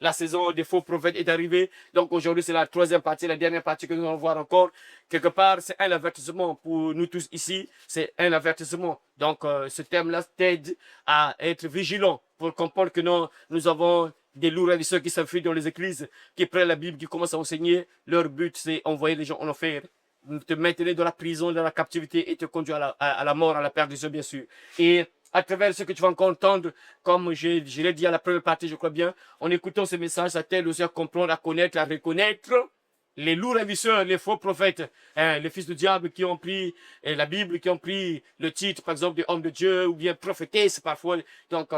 La saison des faux prophètes est arrivée. Donc aujourd'hui, c'est la troisième partie, la dernière partie que nous allons voir encore. Quelque part, c'est un avertissement pour nous tous ici. C'est un avertissement. Donc ce thème-là t'aide à être vigilant pour comprendre que nous avons des lourds ravisseurs qui s'enfuient dans les églises, qui prennent la Bible, qui commencent à enseigner. Leur but, c'est envoyer les gens en enfer, te maintenir dans la prison, dans la captivité et te conduire à la mort, à la perdition, bien sûr. Et à travers ce que tu vas encore entendre, comme je l'ai dit à la première partie, je crois bien, en écoutant ce message, ça t'aide aussi à comprendre, à connaître, à reconnaître les lourds ravisseurs, les faux prophètes, les fils du diable qui ont pris la Bible, qui ont pris le titre, par exemple, de homme de Dieu ou bien prophétesse parfois. Donc,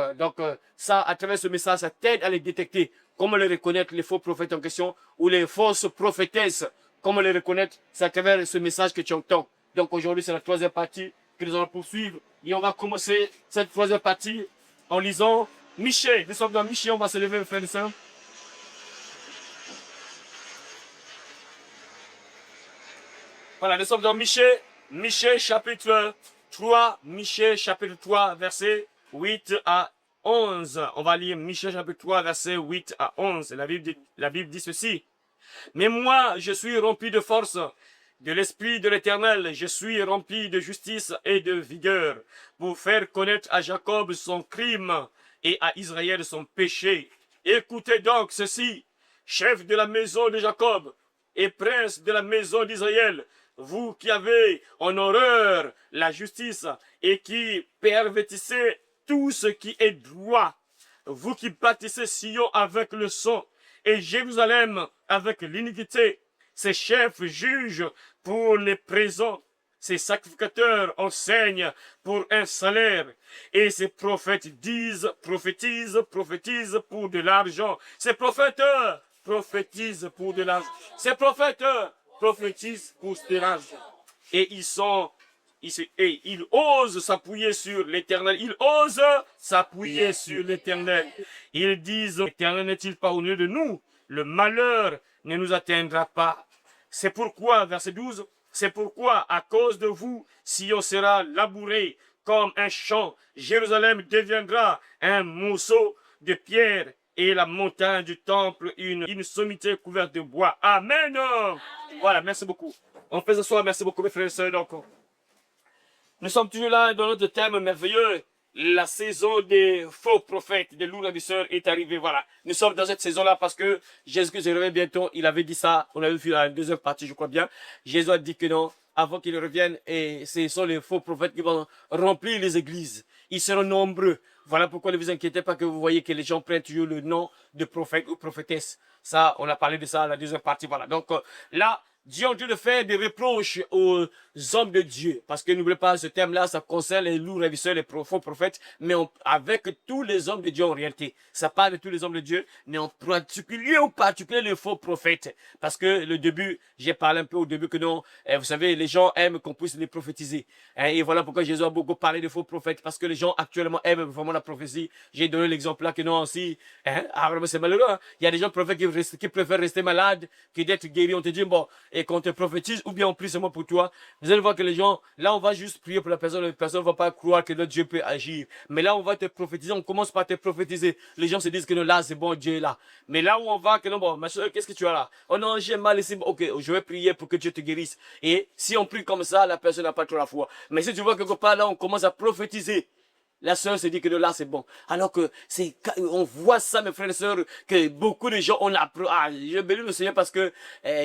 ça, à travers ce message, ça t'aide à les détecter. Comment les reconnaître, les faux prophètes en question ou les fausses prophétesses. Comment les reconnaître, c'est à travers ce message que tu entends. Donc aujourd'hui, c'est la troisième partie que nous allons poursuivre. Et on va commencer cette troisième partie en lisant Michée. Nous sommes dans Michée, on va se lever, frères et sœurs. Voilà, nous sommes dans Michée, Michée chapitre 3, Michée chapitre 3, versets 8 à 11. On va lire Michée chapitre 3, versets 8 à 11. La Bible dit ceci. Mais moi, je suis rempli de force, de l'Esprit de l'Éternel. Je suis rempli de justice et de vigueur pour faire connaître à Jacob son crime et à Israël son péché. Écoutez donc ceci, chef de la maison de Jacob et prince de la maison d'Israël, vous qui avez en horreur la justice et qui pervertissez tout ce qui est droit, vous qui bâtissez Sion avec le sang et Jérusalem avec l'iniquité, ces chefs jugent pour les présents, ces sacrificateurs enseignent pour un salaire, et ces prophètes prophétisent pour de l'argent. Ces prophètes prophétisent pour de l'argent. Ces prophètes prophétisent pour de l'argent. Et ils osent s'appuyer sur l'Éternel. Ils osent s'appuyer sur l'Éternel. Ils disent, l'Éternel n'est-il pas au milieu de nous? Le malheur ne nous atteindra pas. C'est pourquoi, verset 12, c'est pourquoi, à cause de vous, Sion sera labouré comme un champ. Jérusalem deviendra un monceau de pierre et la montagne du temple une sommité couverte de bois. Amen. Voilà, merci beaucoup. On fait ce soir, merci beaucoup mes frères et sœurs. Donc, nous sommes toujours là dans notre thème merveilleux. La saison des faux prophètes, des lourds ravisseurs est arrivée. Voilà. Nous sommes dans cette saison-là parce que Jésus-Christ revient bientôt. Il avait dit ça. On avait vu la deuxième partie, je crois bien. Jésus a dit que non, avant qu'il revienne, et ce sont les faux prophètes qui vont remplir les églises. Ils seront nombreux. Voilà pourquoi ne vous inquiétez pas que vous voyez que les gens prennent toujours le nom de prophète ou prophétesse. Ça, on a parlé de ça à la deuxième partie. Voilà. Donc là, Dieu est en train de faire des reproches aux hommes de Dieu. Parce que n'oubliez pas, ce thème-là, ça concerne les lourds ravisseurs, les faux prophètes, mais avec tous les hommes de Dieu en réalité. Ça parle de tous les hommes de Dieu, mais en particulier les faux prophètes. Parce que le début, j'ai parlé un peu au début que non, vous savez, les gens aiment qu'on puisse les prophétiser. Et voilà pourquoi Jésus a beaucoup parlé de faux prophètes. Parce que les gens actuellement aiment vraiment la prophétie. J'ai donné l'exemple là que non, aussi, vraiment c'est malheureux. Hein. Il y a des gens prophètes qui préfèrent rester malades que d'être guéris. On te dit, bon, et qu'on te prophétise, ou bien on prie seulement pour toi. Vous allez voir que les gens, là on va juste prier pour la personne ne va pas croire que notre Dieu peut agir. Mais là on va te prophétiser, on commence par te prophétiser. Les gens se disent que non, là c'est bon, Dieu est là. Mais là où on va, que non, bon, ma soeur, qu'est-ce que tu as là? Oh non, j'ai mal ici, ok, je vais prier pour que Dieu te guérisse. Et si on prie comme ça, la personne n'a pas trop la foi. Mais si tu vois quelque part là, on commence à prophétiser. La sœur se dit que là c'est bon. Alors que on voit ça, mes frères et sœurs, que beaucoup de gens, je bénis le Seigneur parce que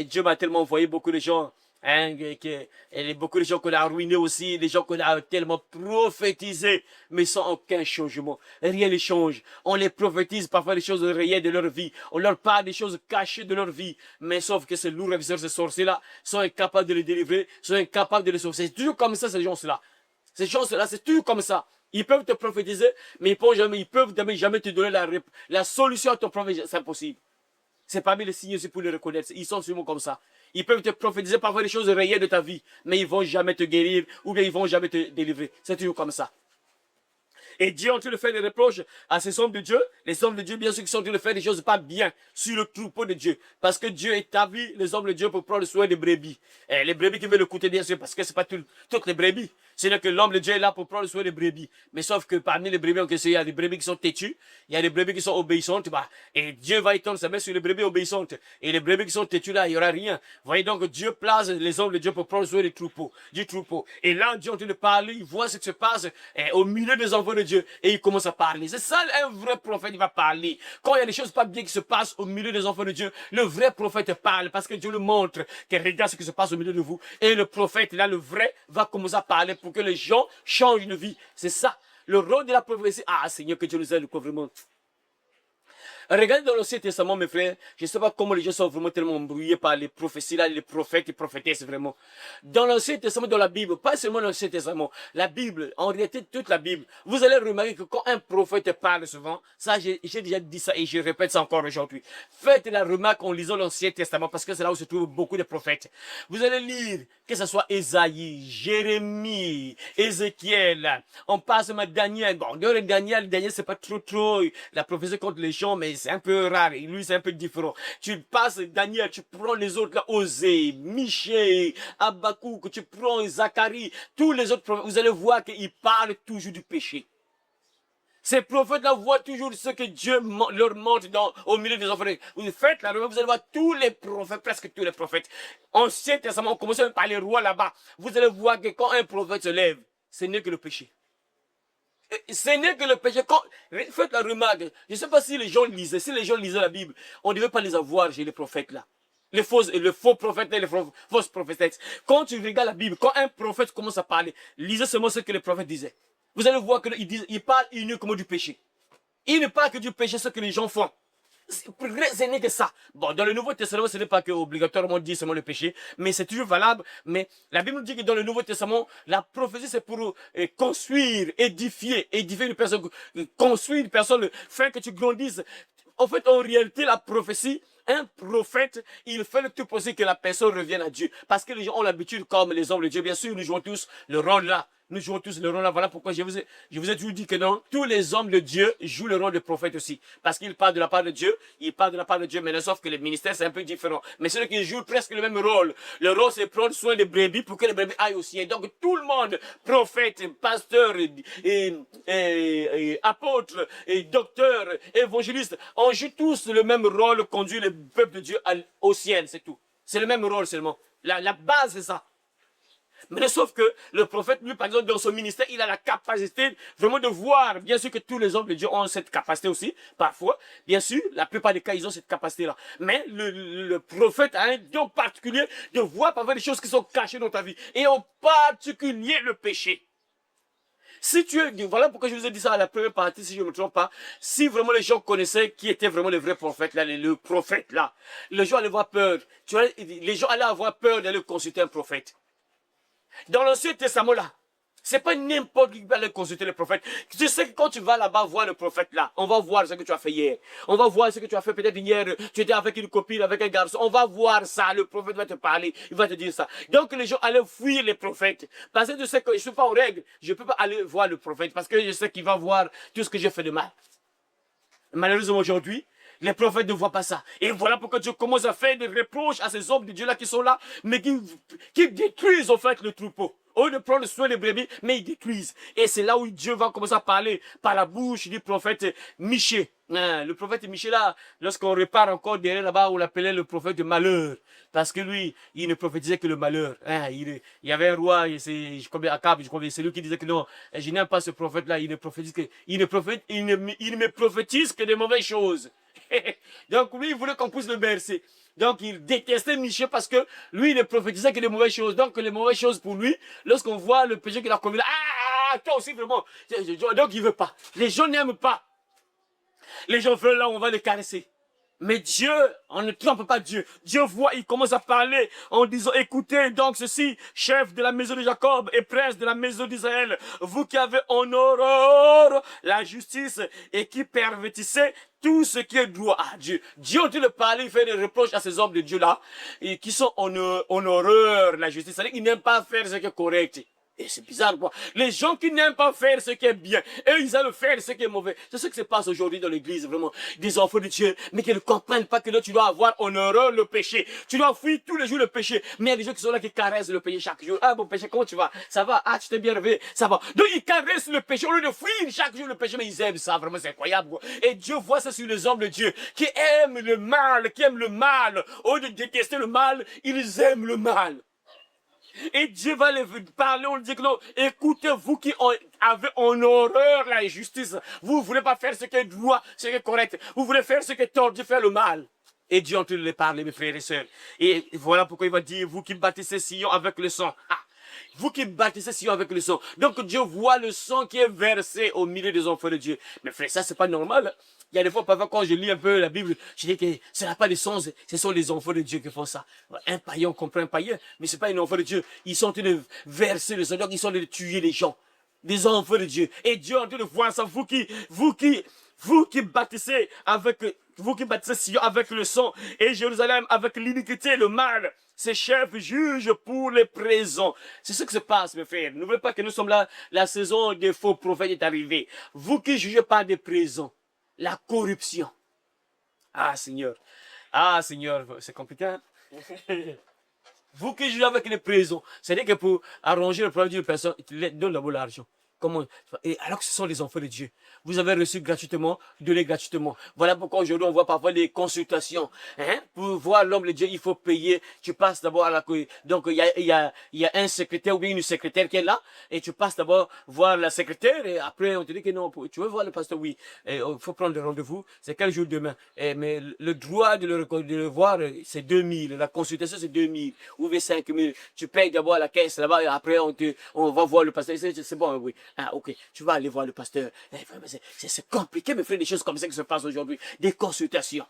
Dieu m'a tellement envoyé beaucoup de gens, beaucoup de gens qu'on a ruinés aussi, des gens qu'on a tellement prophétisés, mais sans aucun changement. Rien ne change. On les prophétise parfois des choses réelles de leur vie. On leur parle des choses cachées de leur vie. Mais sauf que ces lourds ravisseurs, ces sorciers-là, sont incapables de les délivrer, sont incapables de les sauver. C'est toujours comme ça, ces gens-là. Ces gens-là, c'est toujours comme ça. Ils peuvent te prophétiser, mais ils peuvent jamais te donner la solution à ton problème. C'est impossible. C'est parmi les signes aussi pour les reconnaître. Ils sont sûrement comme ça. Ils peuvent te prophétiser parfois des choses réelles de ta vie, mais ils vont jamais te guérir ou bien ils vont jamais te délivrer. C'est toujours comme ça. Et Dieu est en train de faire des reproches à ces hommes de Dieu. Les hommes de Dieu, bien sûr, qui sont en train de faire des choses pas bien sur le troupeau de Dieu. Parce que Dieu établit les hommes de Dieu pour prendre soin des brebis. Et les brebis qui veulent écouter, bien sûr, parce que c'est pas toutes les brebis. C'est-à-dire que l'homme de Dieu est là pour prendre soin des brebis. Mais sauf que parmi les brebis, il y a des brebis qui sont têtues, il y a des brebis qui sont obéissantes, bah, et Dieu va étendre sa main sur les brebis obéissantes. Et les brebis qui sont têtues là, il n'y aura rien. Vous voyez donc, Dieu place les hommes de Dieu pour prendre soin des troupeaux, du troupeau. Et là, Dieu est en train de parler, il voit ce qui se passe au milieu des enfants de Dieu, et il commence à parler. C'est ça, un vrai prophète, il va parler. Quand il y a des choses pas bien qui se passent au milieu des enfants de Dieu, le vrai prophète parle, parce que Dieu le montre, que regarde ce qui se passe au milieu de vous. Et le prophète, là, le vrai, va commencer à parler pour que les gens changent de vie. C'est ça. Le rôle de la prophétie. Ah, Seigneur, que Dieu nous aide, quoi, vraiment. Regardez dans l'Ancien Testament, mes frères, je ne sais pas comment les gens sont vraiment tellement embrouillés par les prophéties, là, les prophètes et prophétesses, vraiment. Dans l'Ancien Testament, dans la Bible, pas seulement dans l'Ancien Testament, la Bible, en réalité, toute la Bible, vous allez remarquer que quand un prophète parle souvent, ça, j'ai déjà dit ça et je répète ça encore aujourd'hui. Faites la remarque en lisant l'Ancien Testament parce que c'est là où se trouvent beaucoup de prophètes. Vous allez lire, que ce soit Ésaïe, Jérémie, Ézéchiel, on passe à Daniel. Bon, Daniel, c'est pas trop la prophétie contre les gens, mais c'est un peu rare. Et lui, c'est un peu différent. Tu passes Daniel, tu prends les autres là, Osée, Michée, Habakkuk, tu prends Zacharie, tous les autres prophètes, vous allez voir qu'ils parlent toujours du péché. Ces prophètes-là voient toujours ce que Dieu leur montre au milieu des enfants. Vous faites la remarque, vous allez voir tous les prophètes, presque tous les prophètes. Ancien Testament, on commence par les rois là-bas. Vous allez voir que quand un prophète se lève, ce n'est que le péché. Ce n'est que le péché. Faites la remarque. Je ne sais pas si les gens lisaient. Si les gens lisaient la Bible, on ne devait pas les avoir chez les prophètes là. Les faux prophètes et les fausses prophétesses. Quand tu regardes la Bible, quand un prophète commence à parler, lisez seulement ce que les prophètes disaient. Vous allez voir qu'il parle uniquement du péché. Il ne parle que du péché, ce que les gens font. Ce n'est que ça. Bon, dans le Nouveau Testament, ce n'est pas que obligatoirement dit seulement le péché, mais c'est toujours valable. Mais la Bible nous dit que dans le Nouveau Testament, la prophétie, c'est pour construire, édifier une personne, construire une personne, faire que tu grandisses. En fait, en réalité, la prophétie, un prophète, il fait le tout possible que la personne revienne à Dieu. Parce que les gens ont l'habitude, comme les hommes de Dieu, bien sûr, nous jouons tous le rôle là. Nous jouons tous le rôle là. Voilà pourquoi je vous ai toujours dit que non, tous les hommes de Dieu jouent le rôle de prophète aussi. Parce qu'ils parlent de la part de Dieu, ils parlent de la part de Dieu, mais sauf que les ministères, c'est un peu différent. Mais ceux qui jouent presque le même rôle. Le rôle, c'est prendre soin des brebis pour que les brebis aillent au ciel. Donc, tout le monde, prophète, pasteur, apôtre, docteur, évangéliste, on joue tous le même rôle, conduire le peuple de Dieu au ciel, c'est tout. C'est le même rôle seulement. La base, c'est ça. Mais sauf que le prophète, lui, par exemple, dans son ministère, il a la capacité vraiment de voir. Bien sûr que tous les hommes de Dieu ont cette capacité aussi, parfois. Bien sûr, la plupart des cas, ils ont cette capacité-là. Mais le prophète a un don particulier de voir parfois des choses qui sont cachées dans ta vie. Et en particulier le péché. Si voilà pourquoi je vous ai dit ça à la première partie, si je ne me trompe pas. Si vraiment les gens connaissaient qui étaient vraiment les vrais prophètes, là, le prophète, là, les gens allaient avoir peur. Les gens allaient avoir peur d'aller consulter un prophète. Dans l'Ancien Testament là, c'est pas n'importe qui va aller consulter le prophète. Tu sais que quand tu vas là-bas voir le prophète là, on va voir ce que tu as fait hier. On va voir ce que tu as fait peut-être hier. Tu étais avec une copine, avec un garçon. On va voir ça. Le prophète va te parler. Il va te dire ça. Donc les gens allaient fuir les prophètes. Parce que je sais que je ne suis pas en règle. Je ne peux pas aller voir le prophète parce que je sais qu'il va voir tout ce que j'ai fait de mal. Malheureusement aujourd'hui, les prophètes ne voient pas ça. Et voilà pourquoi Dieu commence à faire des reproches à ces hommes de Dieu-là qui sont là, mais qui détruisent en fait le troupeau. Au lieu de prendre soin des brebis, mais ils détruisent. Et c'est là où Dieu va commencer à parler par la bouche du prophète Michée. Le prophète Michée là, lorsqu'on repart encore derrière là-bas, on l'appelait le prophète de malheur. Parce que lui, il ne prophétisait que le malheur. Il y avait un roi, Akab, c'est lui qui disait que non, je n'aime pas ce prophète-là, il ne me prophétise que des mauvaises choses. Donc lui, il voulait qu'on puisse le bercer. Donc il détestait Michée parce que lui, il ne prophétisait que des mauvaises choses. Donc les mauvaises choses pour lui, lorsqu'on voit le péché qu'il a commis là, toi aussi vraiment. Donc il ne veut pas. Les gens n'aiment pas. Les gens veulent là, on va les caresser. Mais Dieu, on ne trompe pas Dieu. Dieu voit, il commence à parler en disant, écoutez donc ceci, chef de la maison de Jacob et prince de la maison d'Israël, vous qui avez en horreur la justice et qui pervertissez tout ce qui est droit à Dieu. Dieu, en train de parler, il fait des reproches à ces hommes de Dieu là, et qui sont en horreur la justice. C'est-à-dire qu'ils n'aiment pas faire ce qui est correct. Et c'est bizarre, quoi. Les gens qui n'aiment pas faire ce qui est bien, eux, ils aiment faire ce qui est mauvais. C'est ce qui se passe aujourd'hui dans l'église, vraiment. Des enfants de Dieu, mais qui ne comprennent pas que là, tu dois avoir en horreur le péché. Tu dois fuir tous les jours le péché. Mais il y a des gens qui sont là, qui caressent le péché chaque jour. Ah, bon péché, comment tu vas? Ça va? Ah, tu t'es bien réveillé? Ça va. Donc, ils caressent le péché au lieu de fuir chaque jour le péché, mais ils aiment ça. Vraiment, c'est incroyable, quoi. Et Dieu voit ça sur les hommes de Dieu, qui aiment le mal, qui aiment le mal. Au lieu de détester le mal, ils aiment le mal. Et Dieu va les parler, on dit que non, écoutez, vous qui avez en horreur la justice, vous ne voulez pas faire ce qui est droit, ce qui est correct, vous voulez faire ce qui est tort, Dieu fait le mal. Et Dieu est en train de les parler, mes frères et sœurs. Et voilà pourquoi il va dire, vous qui bâtissez Sion avec le sang. Ah, vous qui bâtissez Sion avec le sang. Donc Dieu voit le sang qui est versé au milieu des enfants de Dieu. Mais frère, ça c'est pas normal. Il y a des fois, parfois, quand je lis un peu la Bible, je dis que ce n'est pas des sens, ce sont les enfants de Dieu qui font ça. Un païen comprend un païen, mais ce n'est pas un enfant de Dieu. Ils sont en train de verser le sang, donc ils sont en train de tuer les gens. Des enfants de Dieu. Et Dieu est en train de voir ça, vous qui bâtissez Sion avec le sang, et Jérusalem avec l'iniquité, le mal. Ces chefs jugent pour les présents. C'est ce qui se passe, mes frères. N'oubliez pas que nous sommes là, la saison des faux prophètes est arrivée. Vous qui jugez par des présents, la corruption. Ah, Seigneur. Ah, Seigneur, c'est compliqué, hein? Vous qui jugez avec les présents, c'est-à-dire que pour arranger le problème d'une personne, il donne d'abord l'argent. Comment? Et alors que ce sont les enfants de Dieu. Vous avez reçu gratuitement, donné gratuitement. Voilà pourquoi aujourd'hui on voit parfois des consultations. Hein? Pour voir l'homme de Dieu, il faut payer. Tu passes d'abord à la... Donc il y a un secrétaire ou bien une secrétaire qui est là. Et tu passes d'abord voir la secrétaire. Et après on te dit que non, tu veux voir le pasteur? Oui. Il faut prendre le rendez-vous. C'est quel jour demain? Mais le droit de le voir, c'est 2000. La consultation, c'est 2000. Ou 5000. Tu payes d'abord à la caisse là-bas. Et après on va voir le pasteur. C'est bon, oui. Ah, ok, tu vas aller voir le pasteur. C'est compliqué, mes frères, des choses comme ça qui se passent aujourd'hui. Des consultations.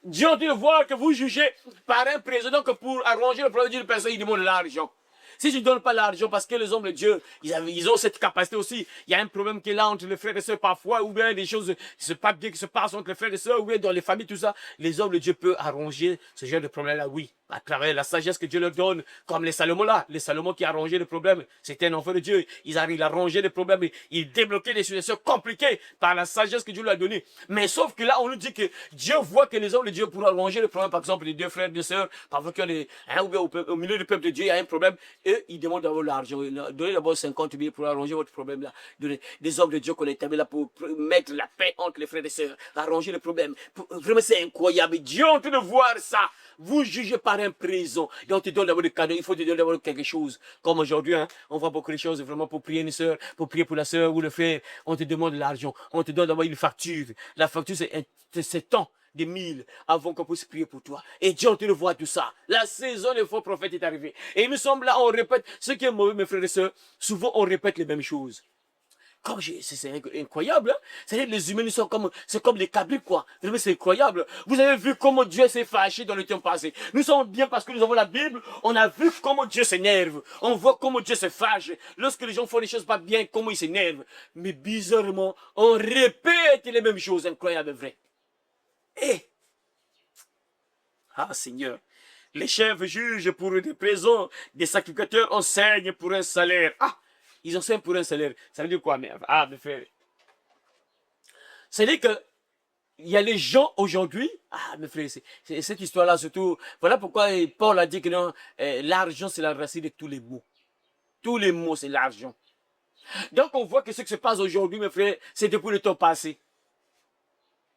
Dieu dit de voir que vous jugez par un président que pour arranger le problème d'une personne, il demande l'argent. Si tu ne donnes pas l'argent, parce que les hommes de Dieu, ils ont cette capacité aussi. Il y a un problème qui est là entre les frères et sœurs parfois, ou bien des choses pas bien qui se passent entre les frères et sœurs, ou bien dans les familles, tout ça. Les hommes de Dieu peuvent arranger ce genre de problème-là, oui. À travers la sagesse que Dieu leur donne, comme les Salomon là. Les Salomon qui a arrangé le problème. C'était un enfant de Dieu. Ils arrivent à arranger les problèmes. Ils débloquaient des situations compliquées par la sagesse que Dieu leur a donnée. Mais sauf que là, on nous dit que Dieu voit que les hommes de Dieu pour arranger le problème, par exemple, les deux frères, deux sœurs, parfois au milieu du peuple de Dieu, il y a un problème. Eux, ils demandent d'abord l'argent. Donnez d'abord 50 000 pour arranger votre problème là. Donnez des hommes de Dieu qu'on est établis là pour mettre la paix entre les frères et sœurs, arranger le problème. Vraiment, c'est incroyable. Dieu est en train de voir ça. Vous jugez par un présent. Et on te donne d'abord des cadeaux. Il faut te donner d'abord quelque chose. Comme aujourd'hui, hein, on voit beaucoup de choses vraiment pour prier une sœur, pour prier pour la sœur ou le frère. On te demande de l'argent. On te donne d'abord une facture. La facture, c'est temps des 1000 avant qu'on puisse prier pour toi. Et Dieu, on te le voit tout ça. La saison des faux prophètes est arrivée. Et nous sommes là, on répète. Ce qui est mauvais, mes frères et sœurs, souvent on répète les mêmes choses. C'est incroyable, hein? C'est-à-dire les humains c'est comme les cabrites, quoi. C'est incroyable. Vous avez vu comment Dieu s'est fâché dans le temps passé. Nous sommes bien parce que nous avons la Bible. On a vu comment Dieu s'énerve. On voit comment Dieu se fâche. Lorsque les gens font les choses pas bien, comment ils s'énervent. Mais bizarrement, on répète les mêmes choses. Incroyable, vrai. Et, ah Seigneur, les chefs jugent pour des présents, des sacrificateurs enseignent pour un salaire. Ah! Ils enseignent pour un salaire. Ça veut dire quoi, mais mes frères? C'est-à-dire que il y a les gens aujourd'hui, mes frères, c'est cette histoire-là surtout. Voilà pourquoi Paul a dit que non, l'argent c'est la racine de tous les maux. Tous les maux c'est l'argent. Donc on voit que ce qui se passe aujourd'hui, mes frères, c'est depuis le temps passé.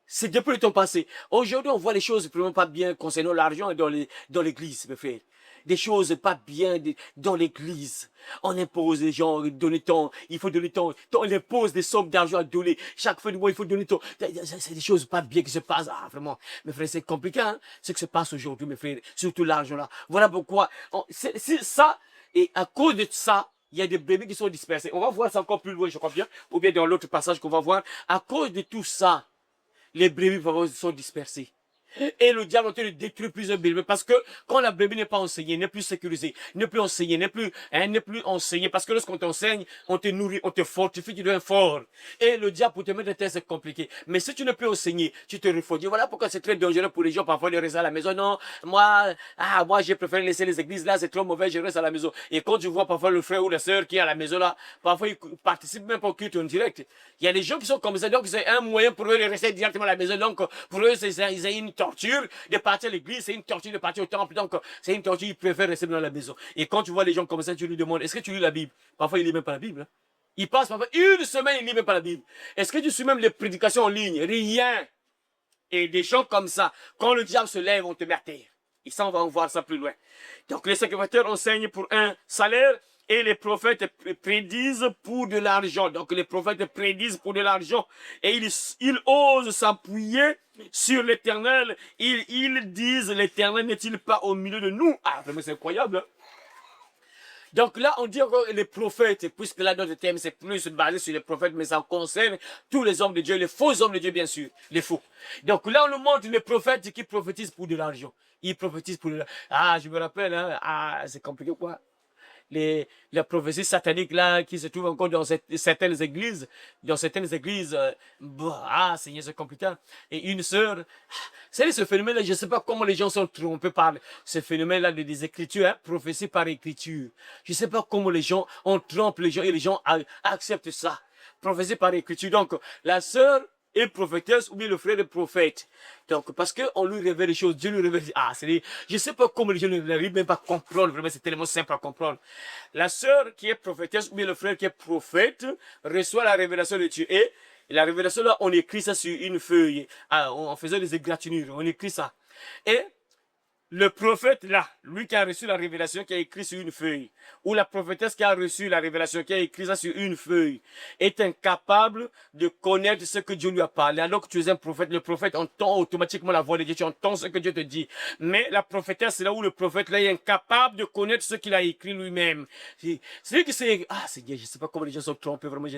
C'est depuis le temps passé. Aujourd'hui, on voit les choses vraiment pas bien concernant l'argent dans l'église, mes frères. Des choses pas bien dans l'église. On impose les gens, donner tant, il faut donner tant. On impose des sommes d'argent à donner. Chaque fin du mois, il faut donner tant. C'est des choses pas bien qui se passent. Ah, vraiment. Mes frères, c'est compliqué, hein, ce qui se passe aujourd'hui, mes frères. Surtout l'argent là. Voilà pourquoi. C'est ça. Et à cause de ça, il y a des bébés qui sont dispersés. On va voir ça encore plus loin, je crois bien. Ou bien dans l'autre passage qu'on va voir. À cause de tout ça, les brebis sont dispersées. Et le diable est en train de détruire plusieurs brebis. Parce que quand la brebis n'est pas enseignée, n'est plus sécurisée, n'est plus enseignée, n'est plus enseignée. Parce que lorsqu'on t'enseigne, on te nourrit, on te fortifie, tu deviens fort. Et le diable, pour te mettre à terre, c'est compliqué. Mais si tu ne peux enseigner, tu te refroidis. Voilà pourquoi c'est très dangereux pour les gens parfois de rester à la maison. Non, moi, j'ai préféré laisser les églises là, c'est trop mauvais, je reste à la maison. Et quand tu vois parfois le frère ou la sœur qui est à la maison là, parfois ils participent même pas au culte en direct. Il y a des gens qui sont comme ça, donc c'est un moyen pour eux de rester directement à la maison. Donc pour eux, c'est une torture de partir à l'église, c'est une torture de partir au temple. Donc c'est une torture, ils préfèrent rester dans la maison. Et quand tu vois les gens comme ça, tu lui demandes, est-ce que tu lis la Bible? Parfois, ils lisent même pas la Bible. Hein. Ils passent parfois une semaine, ils lisent même pas la Bible. Est-ce que tu suis même les prédications en ligne? Rien. Et des gens comme ça, quand le diable se lève, on te met à terre. Et ça, on va en voir ça plus loin. Donc les sacrificateurs enseignent pour un salaire et les prophètes prédisent pour de l'argent. Donc les prophètes prédisent pour de l'argent et ils osent s'appuyer sur l'Éternel. Ils disent, l'Éternel n'est-il pas au milieu de nous? Ah, vraiment c'est incroyable. Hein? Donc là, on dit encore les prophètes, puisque là, notre thème, c'est plus basé sur les prophètes, mais ça concerne tous les hommes de Dieu, les faux hommes de Dieu, bien sûr, les faux. Donc là, on nous montre les prophètes qui prophétisent pour de l'argent. Ils prophétisent pour de l'argent. Ah, je me rappelle, hein, c'est compliqué, quoi. La prophétie satanique là qui se trouve encore dans certaines églises, Seigneur, c'est compliqué. Et une sœur, c'est ce phénomène-là, je ne sais pas comment les gens sont trompés par ce phénomène-là des écritures, hein, prophétie par écriture. Je ne sais pas comment les gens, on trompe les gens et les gens acceptent ça. Prophétie par écriture. Donc, la sœur est prophétesse ou bien le frère est prophète. Donc, parce qu'on lui révèle les choses, Dieu lui révèle. Je ne sais pas comment les gens n'arrivent même pas à comprendre. Vraiment, c'est tellement simple à comprendre. La sœur qui est prophétesse ou bien le frère qui est prophète reçoit la révélation de Dieu. Et la révélation là, on écrit ça sur une feuille. En faisant des égratignures, on écrit ça. Et le prophète là, lui qui a reçu la révélation, qui a écrit sur une feuille, ou la prophétesse qui a reçu la révélation, qui a écrit ça sur une feuille, est incapable de connaître ce que Dieu lui a parlé. Alors que tu es un prophète, le prophète entend automatiquement la voix de Dieu, tu entends ce que Dieu te dit. Mais la prophétesse là où le prophète là est incapable de connaître ce qu'il a écrit lui-même. C'est que c'est, Seigneur, je sais pas comment les gens sont trompés, vraiment,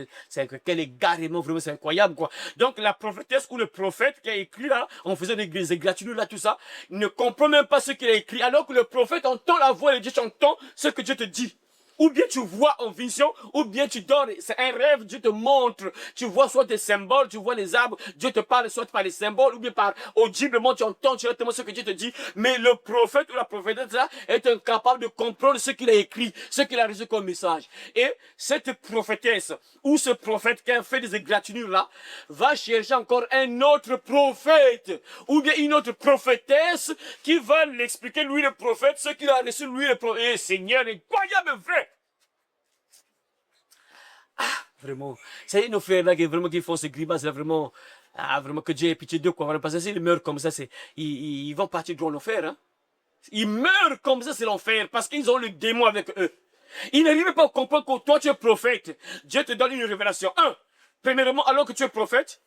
quel égarement, vraiment, c'est incroyable, quoi. Donc la prophétesse ou le prophète qui a écrit là, en faisant des égratignures là, tout ça, ne comprend même pas ce qu'il a écrit, alors que le prophète entend la voix de Dieu, tu entends ce que Dieu te dit. Ou bien tu vois en vision, ou bien tu dors, c'est un rêve, Dieu te montre, tu vois soit des symboles, tu vois les arbres, Dieu te parle soit par les symboles, ou bien par audiblement, tu entends directement ce que Dieu te dit, mais le prophète ou la prophétesse là est incapable de comprendre ce qu'il a écrit, ce qu'il a reçu comme message. Et cette prophétesse, ou ce prophète qui a fait des égratignures là, va chercher encore un autre prophète, ou bien une autre prophétesse qui va l'expliquer, lui le prophète, ce qu'il a reçu, lui le prophète. Et Seigneur, incroyable vrai! Vraiment, c'est nos frères là qui font ces grimaces là, vraiment, vraiment que Dieu ait pitié d'eux, quoi. Parce que s'ils meurent comme ça, ils vont partir dans l'enfer, hein. Ils meurent comme ça, c'est l'enfer, parce qu'ils ont le démon avec eux. Ils n'arrivent pas à comprendre que toi tu es prophète. Dieu te donne une révélation. Premièrement, alors que tu es prophète,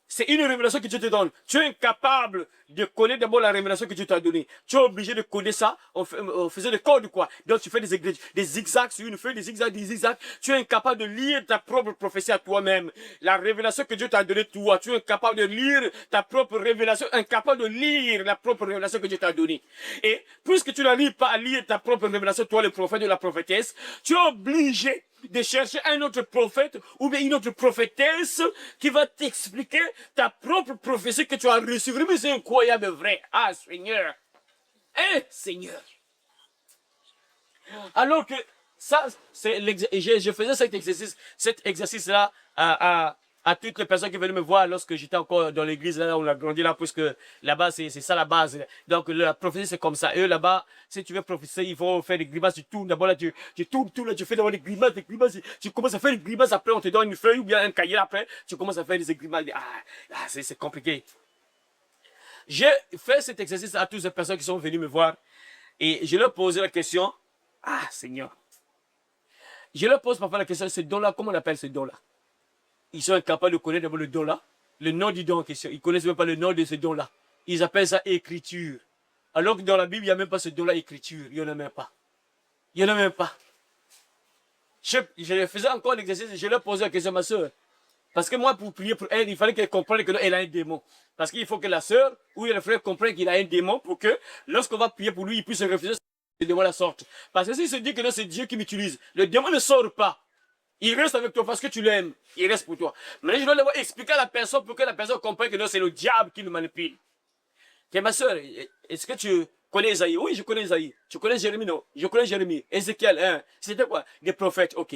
c'est une révélation que Dieu te donne. Tu es incapable de connaître d'abord la révélation que Dieu t'a donnée. Tu es obligé de connaître ça en faisant des codes, quoi. Donc tu fais des zigzags sur une feuille, des zigzags. Tu es incapable de lire ta propre prophétie à toi-même. La révélation que Dieu t'a donnée, toi, tu es incapable de lire ta propre révélation, incapable de lire la propre révélation que Dieu t'a donnée. Et puisque tu n'arrives pas à lire ta propre révélation, toi, le prophète ou la prophétesse, tu es obligé de chercher un autre prophète ou bien une autre prophétesse qui va t'expliquer ta propre prophétie que tu as reçue. Vraiment, c'est incroyable, vrai. Ah, Seigneur. Seigneur. Alors que ça, je faisais cet exercice-là à toutes les personnes qui venaient me voir lorsque j'étais encore dans l'église, là, on a grandi là, puisque là-bas, c'est ça la base. Donc, la prophétie, c'est comme ça. Eux, là-bas, si tu veux prophétiser, ils vont faire des grimaces, tu tournes, d'abord là, tu tournes, là, tu fais d'abord des grimaces, tu commences à faire des grimaces, après, on te donne une feuille ou bien un cahier, après, tu commences à faire des grimaces. C'est compliqué. J'ai fait cet exercice à toutes les personnes qui sont venues me voir et je leur posais la question, Seigneur. Je leur pose parfois la question, ce don-là, comment on appelle ce don-là? Ils sont incapables de connaître d'abord le don-là, le nom du don en question. Ils ne connaissent même pas le nom de ce don-là. Ils appellent ça écriture. Alors que dans la Bible, il n'y a même pas ce don-là, écriture. Il n'y en a même pas. Il n'y en a même pas. Je faisais encore l'exercice et je leur posais la question à ma soeur. Parce que moi, pour prier pour elle, il fallait qu'elle comprenne qu'elle a un démon. Parce qu'il faut que la sœur ou le frère comprenne qu'il a un démon pour que, lorsqu'on va prier pour lui, il puisse refuser que le démon la sorte. Parce que s'il se dit que non, c'est Dieu qui m'utilise, le démon ne sort pas. Il reste avec toi parce que tu l'aimes. Il reste pour toi. Maintenant, je dois devoir expliquer à la personne pour que la personne comprenne que non, c'est le diable qui le manipule. Que ma soeur, est-ce que tu connais Esaïe? Oui, je connais Esaïe. Tu connais Jérémie? Non. Je connais Jérémie. Ézéchiel, hein. C'était quoi? Des prophètes, ok.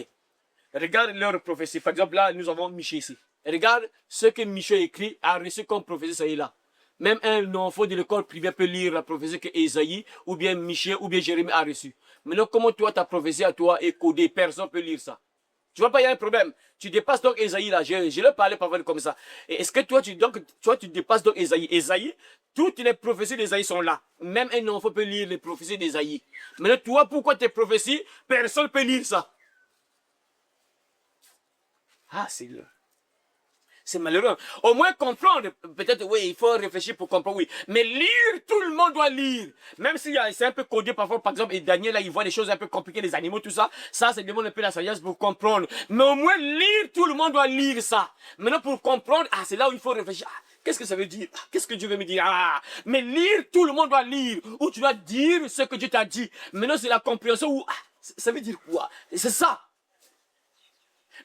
Regarde leur prophétie. Par exemple, là, nous avons Michée ici. Regarde ce que Michée écrit, a reçu comme prophétie, ça y est là. Même un enfant de l'école privée peut lire la prophétie que Esaïe, ou bien Michée, ou bien Jérémie a reçu. Maintenant, comment toi, ta prophétie à toi est codée? Personne ne peut lire ça. Tu vois pas, il y a un problème. Tu dépasses donc Esaïe là. Je leur parlais parfois comme ça. Et est-ce que toi, tu dépasses donc Esaïe? Esaïe, toutes les prophéties d'Esaïe sont là. Même un enfant peut lire les prophéties d'Esaïe. Maintenant, toi, pourquoi tes prophéties, personne ne peut lire ça? Ah, c'est malheureux. Au moins comprendre. Peut-être, oui, il faut réfléchir pour comprendre, oui. Mais lire, tout le monde doit lire. Même si c'est un peu codé parfois, par exemple, et Daniel, là, il voit des choses un peu compliquées, les animaux, tout ça. Ça demande un peu la sagesse pour comprendre. Mais au moins, lire, tout le monde doit lire ça. Maintenant, pour comprendre, ah, c'est là où il faut réfléchir. Ah, qu'est-ce que ça veut dire? Ah, qu'est-ce que Dieu veut me dire? Ah, mais lire, tout le monde doit lire. Ou tu dois dire ce que Dieu t'a dit. Maintenant, c'est la compréhension où, ah, ça veut dire quoi? C'est ça.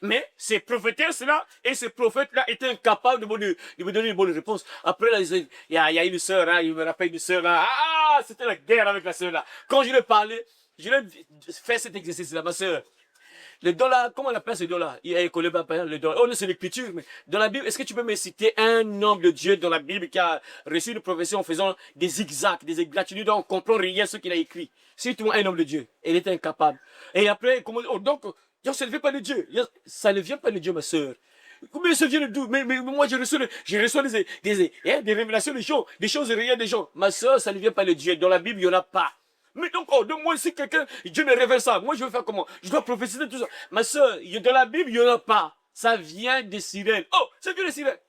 Mais ces prophétesses-là et ces prophètes-là étaient incapables de me donner une bonne réponse. Après, là, il y a une sœur, hein, il me rappelle une sœur, là. Ah, c'était la guerre avec la sœur, là. Quand je lui ai parlé, je lui ai fait cet exercice-là, ma sœur. Le dollar, comment on appelle ce dollar? Il est collé par le dollar. Oh, c'est l'écriture, mais dans la Bible, est-ce que tu peux me citer un homme de Dieu dans la Bible qui a reçu une prophétie en faisant des zigzags, des égratignures, donc on comprend rien ce qu'il a écrit? Surtout un homme de Dieu. Il était incapable. Et après, comment, oh, donc, ça ne vient pas de Dieu. Ça ne vient pas de Dieu, ma soeur. Combien ça vient de d'où? Mais moi, je reçois des révélations des choses réelles des gens. Ma soeur, ça ne vient pas de Dieu. Dans la Bible, il n'y en a pas. Mais donc, oh, donc moi, si quelqu'un, Dieu me révèle ça, moi, je vais faire comment? Je dois prophétiser tout ça. Ma soeur, dans la Bible, il n'y en a pas. Ça vient des sirènes. Oh, ça vient des sirènes.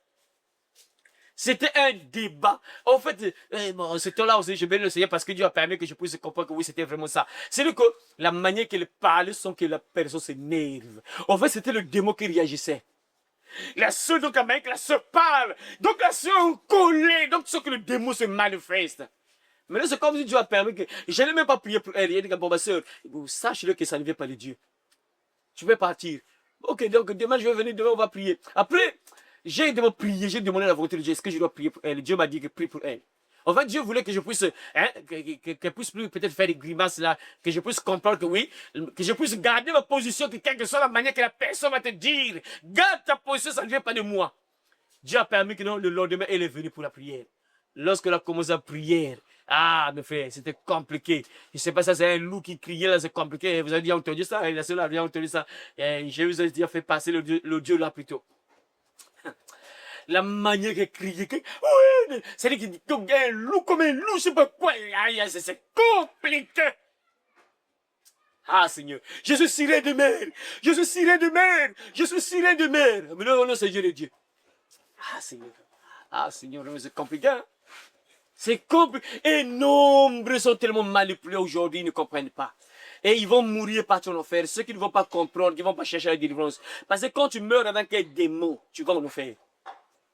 C'était un débat. En fait, bon, ce temps-là aussi, je vais le Seigneur parce que Dieu a permis que je puisse comprendre que oui, c'était vraiment ça. C'est que la manière qu'elle parlait sans que la personne s'énerve. En fait, c'était le démon qui réagissait. La sœur, donc, la sœur parle. Donc, la sœur est collée. Donc, c'est que le démon se manifeste. Mais là, c'est comme si Dieu a permis que... Je n'ai même pas prié pour elle. Il a dit, bon, ma sœur, sache-le que ça ne vient pas de Dieu. Tu peux partir. Ok, donc, demain, je vais venir, demain, on va prier. Après... J'ai demandé la volonté de Dieu. Est-ce que je dois prier pour elle? Dieu m'a dit que prie pour elle. En fait, Dieu voulait que je puisse, hein, qu'elle puisse plus peut-être faire des grimaces là, que je puisse comprendre que oui, que je puisse garder ma position, que quelle que soit la manière que la personne va te dire, garde ta position, ça ne vient pas de moi. Dieu a permis que non, le lendemain, elle est venue pour la prière. Lorsqu'elle a commencé à prier, ah, mes frères, c'était compliqué. Je ne sais pas, ça c'est un loup qui criait là, c'est compliqué. Vous avez déjà entendu ça, la seule a bien entendu ça. Et je vous ai dit, fait passer le Dieu là plutôt. La manière qu'elle criait, oui, c'est-à-dire qu'il y a un loup comme un loup, je sais pas quoi, c'est compliqué. Ah Seigneur, je suis sirène de mer, je suis sirène de mer, je suis sirène de mer. Mais non, c'est Dieu de Dieu. Ah Seigneur, c'est compliqué. Hein? C'est compliqué. Et nombreux sont tellement manipulés aujourd'hui, ils ne comprennent pas. Et ils vont mourir par ton enfer. Ceux qui ne vont pas comprendre, qui ne vont pas chercher la délivrance. Parce que quand tu meurs avec un démon, tu vas en enfer.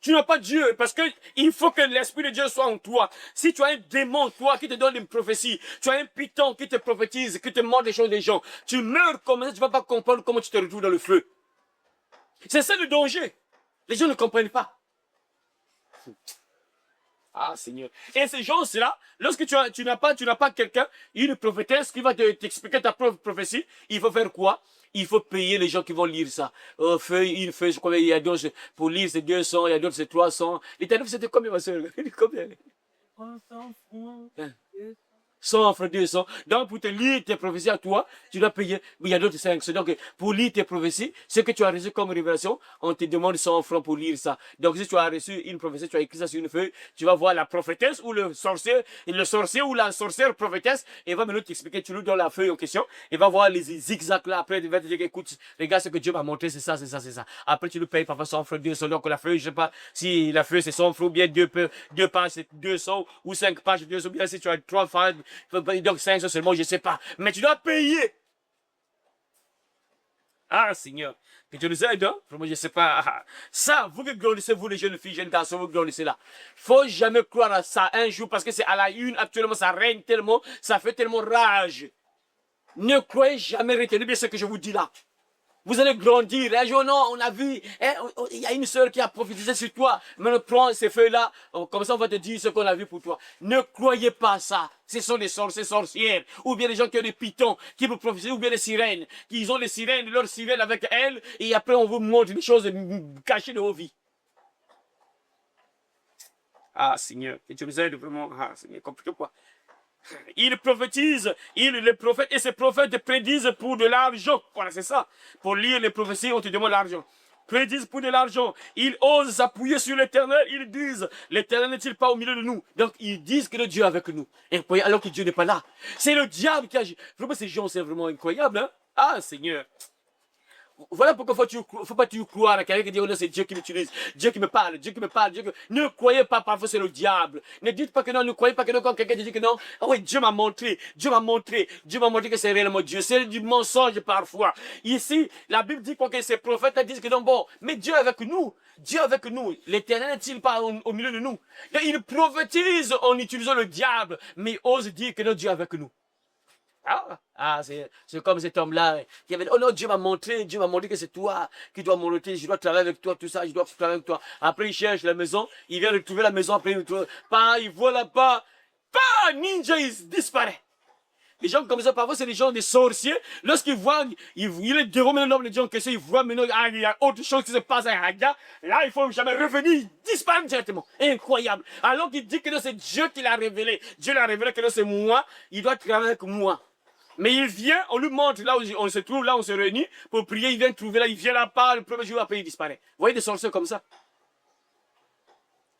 Tu n'as pas Dieu, parce que il faut que l'Esprit de Dieu soit en toi. Si tu as un démon, toi, qui te donne une prophétie, tu as un python qui te prophétise, qui te montre des choses des gens, tu meurs comme ça, tu ne vas pas comprendre comment tu te retrouves dans le feu. C'est ça le danger. Les gens ne comprennent pas. Ah, Seigneur. Et ces gens-là, lorsque tu n'as pas quelqu'un, une prophétesse qui va t'expliquer ta propre prophétie, il faut faire quoi? Il faut payer les gens qui vont lire ça. Une feuille, il y a d'autres, pour lire c'est 200, il y a d'autres c'est 300. Les tarifs c'était combien, ma soeur? Combien? 300 francs. 100 francs, 200. Donc, pour te lire tes prophéties à toi, tu dois payer. Il y a d'autres 500. Donc, pour lire tes prophéties, ce que tu as reçu comme révélation, on te demande 100 francs pour lire ça. Donc, si tu as reçu une prophétie, tu as écrit ça sur une feuille, tu vas voir la prophétesse ou le sorcier ou la sorcière prophétesse, et va maintenant t'expliquer, tu lui donnes la feuille en question, et va voir les zigzags là, après, il va te dire, écoute, regarde ce que Dieu m'a montré, c'est ça, c'est ça, c'est ça. Après, tu lui payes parfois 100 francs, 200. Donc, la feuille, je sais pas, si la feuille c'est 100 francs, ou bien deux pages, c'est 200, ou 5 pages, 200, bien si tu as 3 pages, donc 500 seulement, je ne sais pas. Mais tu dois payer. Ah, Seigneur, que Dieu nous aide, hein? Vraiment, je ne sais pas. Ça, vous que grandissez, vous les jeunes filles, jeunes garçons, vous grandissez là. Faut jamais croire à ça un jour parce que c'est à la une actuellement, ça règne tellement, ça fait tellement rage. Ne croyez jamais, retenez bien ce que je vous dis là. Vous allez grandir. Un jour, non, on a vu, hein, il y a une sœur qui a prophétisé sur toi. Maintenant, prends ces feuilles-là. Comme ça, on va te dire ce qu'on a vu pour toi. Ne croyez pas ça. Ce sont des sorcières. Ou bien des gens qui ont des pitons, qui vous prophétisent, ou bien des sirènes. Qui ont des sirènes, leurs sirènes avec elles. Et après, on vous montre des choses cachées de vos vies. Ah, Seigneur, que tu nous aides vraiment. Ah, Seigneur, compliqué quoi. Ils prophétisent, les prophètes, et ces prophètes prédisent pour de l'argent. Voilà, c'est ça. Pour lire les prophéties, on te demande l'argent. Prédisent pour de l'argent. Ils osent s'appuyer sur l'éternel. Ils disent, l'éternel n'est-il pas au milieu de nous? Donc, ils disent que le Dieu est avec nous. Incroyable, alors que Dieu n'est pas là. C'est le diable qui agit. Vraiment, ces gens, c'est vraiment incroyable, hein? Ah, Seigneur. Voilà pourquoi faut pas tu croire à quelqu'un qui dit, oh non, c'est Dieu qui m'utilise, Dieu qui me parle, Dieu qui me parle, Ne croyez pas, parfois c'est le diable. Ne dites pas que non, ne croyez pas que non, quand quelqu'un dit que non, ah oui, Dieu m'a montré que c'est réellement Dieu. C'est du mensonge parfois. Ici, la Bible dit quoi que ces prophètes disent que non, bon, mais Dieu est avec nous. Dieu est avec nous. L'éternel n'est-il pas au milieu de nous? Ils prophétisent en utilisant le diable, mais ils osent dire que non, Dieu est avec nous. C'est comme cet homme-là qui avait dit, oh non, Dieu m'a montré que c'est toi qui dois monter, je dois travailler avec toi, tout ça, je dois travailler avec toi. Après, il cherche la maison, il vient retrouver la maison, après, il voit là-bas, ninja, il disparaît. Les gens comme ça, parfois, c'est des gens, des sorciers. Lorsqu'ils voient, il est devant maintenant l'homme, les gens question, ils voient maintenant, il y a autre chose qui se passe à Haga. Là, il faut jamais revenir, il disparaît directement. Incroyable. Alors qu'il dit que c'est Dieu qui l'a révélé. Dieu l'a révélé que c'est moi, il doit travailler avec moi. Mais il vient, on lui montre là où on se trouve, là où on se réunit, pour prier, il vient trouver là, il vient là-bas, le premier jour après il disparaît. Vous voyez des sorciers comme ça?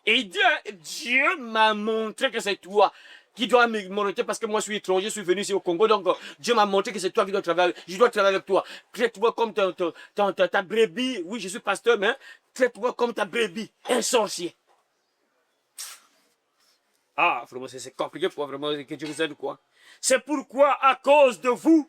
Et Dieu m'a montré que c'est toi qui dois me monter parce que moi je suis étranger, je suis venu ici au Congo, donc Dieu m'a montré que c'est toi qui dois travailler, je dois travailler avec toi. Traite-toi comme ta brebis, oui je suis pasteur, mais traite-toi comme ta brebis, un sorcier. Ah, vraiment, c'est compliqué pour vraiment que Dieu vous aide quoi. C'est pourquoi, à cause de vous,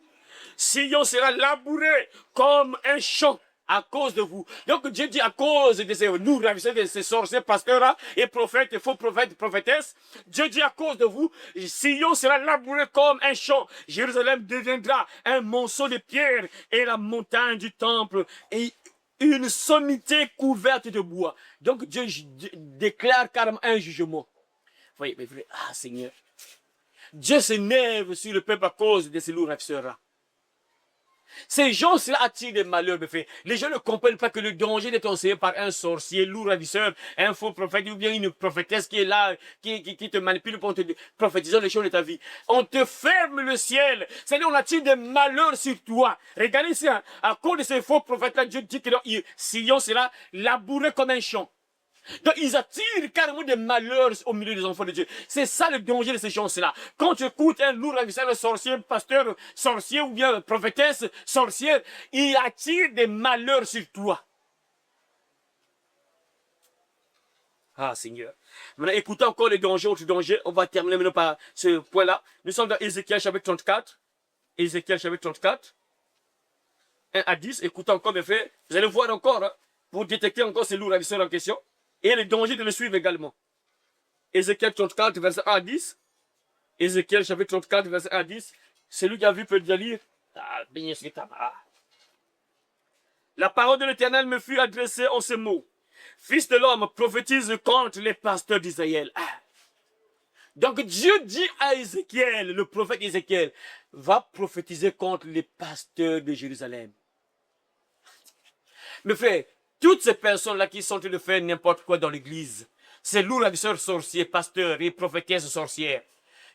Sion sera labouré comme un champ. À cause de vous. Donc Dieu dit à cause de ces nous ravisseurs, de ces sorciers, pasteurs et prophètes, faux prophètes, prophétesses, Dieu dit à cause de vous, Sion sera labouré comme un champ. Jérusalem deviendra un monceau de pierres et la montagne du temple et une sommité couverte de bois. Donc Dieu déclare carrément un jugement. Voyez, mais Seigneur, Dieu s'énerve sur le peuple à cause de ces lourds ravisseurs-là. Ces gens cela attirent des malheurs, mes frères. Les gens ne comprennent pas que le danger d'être enseigné par un sorcier, lourd ravisseur, un faux prophète, ou bien une prophétesse qui est là, qui te manipule pour te prophétiser les choses de ta vie. On te ferme le ciel. C'est-à-dire, on attire des malheurs sur toi. Regardez ici, à cause de ces faux prophètes-là, Dieu dit que Sion sera labouré comme un champ. Donc, ils attirent carrément des malheurs au milieu des enfants de Dieu. C'est ça le danger de ces gens-là. Quand tu écoutes un lourd ravisseur, un sorcier, pasteur, sorcier ou bien prophétesse, sorcière, il attire des malheurs sur toi. Ah, Seigneur. Maintenant, écoutez encore les dangers, autres dangers. On va terminer maintenant par ce point-là. Nous sommes dans Ézéchiel chapitre 34. Ézéchiel chapitre 34. 1 à 10. Écoutez encore, mes frères. Vous allez voir encore, hein, pour détecter encore ces lourds ravisseurs en question. Et les dangers de le suivre également. Ézéchiel 34, verset 1 à 10. Ézéchiel chapitre 34, verset 1 à 10. Celui qui a vu peut déjà lire. La parole de l'Éternel me fut adressée en ces mots. Fils de l'homme, prophétise contre les pasteurs d'Israël. Donc Dieu dit à Ézéchiel, le prophète Ézéchiel, va prophétiser contre les pasteurs de Jérusalem. Mes frères, toutes ces personnes-là qui sont en train de faire n'importe quoi dans l'église, ces lourds ravisseurs sorciers, pasteurs et prophétesses sorcières,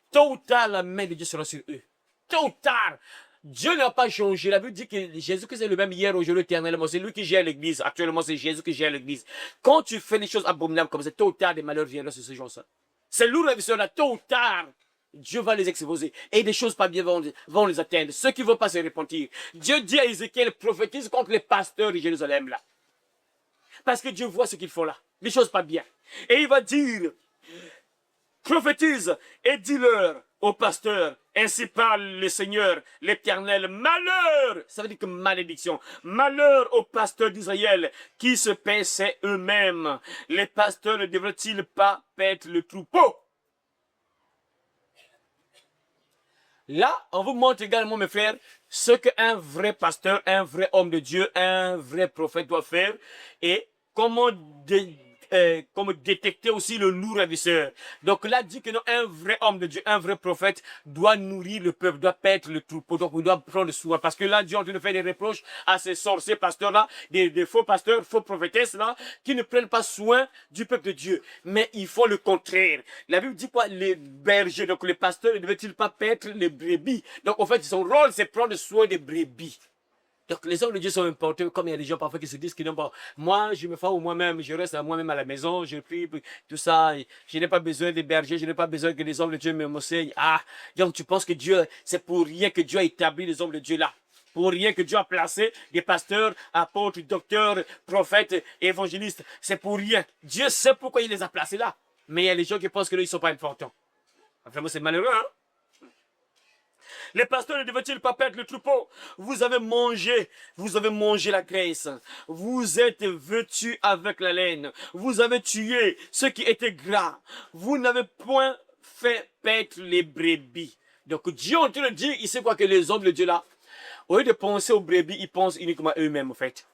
tôt ou tard, la main de Dieu sera sur eux. Tôt ou tard, Dieu n'a pas changé. La Bible dit que Jésus-Christ est le même hier, aujourd'hui, éternellement. C'est lui qui gère l'église. Actuellement, c'est Jésus qui gère l'église. Quand tu fais des choses abominables comme ça, tôt ou tard, des malheurs viendront sur ces gens-là. Ces lourds ravisseurs-là, tôt ou tard, Dieu va les exposer. Et des choses pas bien vont les atteindre. Ceux qui ne vont pas se repentir. Dieu dit à Ézéchiel, prophétise contre les pasteurs de Jérusalem, là. Parce que Dieu voit ce qu'ils font là. Des choses pas bien. Et il va dire, prophétise et dis-leur aux pasteurs, Ainsi parle le Seigneur, l'Éternel. Malheur, ça veut dire que malédiction. Malheur aux pasteurs d'Israël qui se paissaient eux-mêmes. Les pasteurs ne devraient-ils pas paître le troupeau? Là, on vous montre également, mes frères, ce qu'un vrai pasteur, un vrai homme de Dieu, un vrai prophète doit faire et comment détecter aussi le loup ravisseur. Donc là, dit que non, un vrai homme de Dieu, un vrai prophète doit nourrir le peuple, doit paître le troupeau, donc on doit prendre soin. Parce que là, Dieu est en train de faire des reproches à ces sorciers pasteurs-là, des faux pasteurs, faux prophétesses-là, qui ne prennent pas soin du peuple de Dieu. Mais ils font le contraire. La Bible dit quoi? Les bergers, donc les pasteurs, ne devaient-ils pas paître les brebis? Donc en fait, son rôle, c'est prendre soin des brebis. Donc les hommes de Dieu sont importants, comme il y a des gens parfois qui se disent que non, bon, moi je me fais au moi-même, je reste à moi-même à la maison, je prie, tout ça, je n'ai pas besoin des bergers, je n'ai pas besoin que les hommes de Dieu m'enseignent. Ah, donc tu penses que Dieu, c'est pour rien que Dieu a établi les hommes de Dieu là. Pour rien que Dieu a placé des pasteurs, apôtres, docteurs, prophètes, évangélistes. C'est pour rien. Dieu sait pourquoi il les a placés là. Mais il y a des gens qui pensent que là, ils ne sont pas importants. Vraiment, c'est malheureux, hein? Les pasteurs ne devaient-ils pas perdre le troupeau? Vous avez mangé la graisse. Vous êtes vêtus avec la laine. Vous avez tué ce qui était gras. Vous n'avez point fait paître les brebis. Donc Dieu est en train de dire, il sait quoi que les hommes de Dieu là, au lieu de penser aux brebis, ils pensent uniquement à eux-mêmes en fait.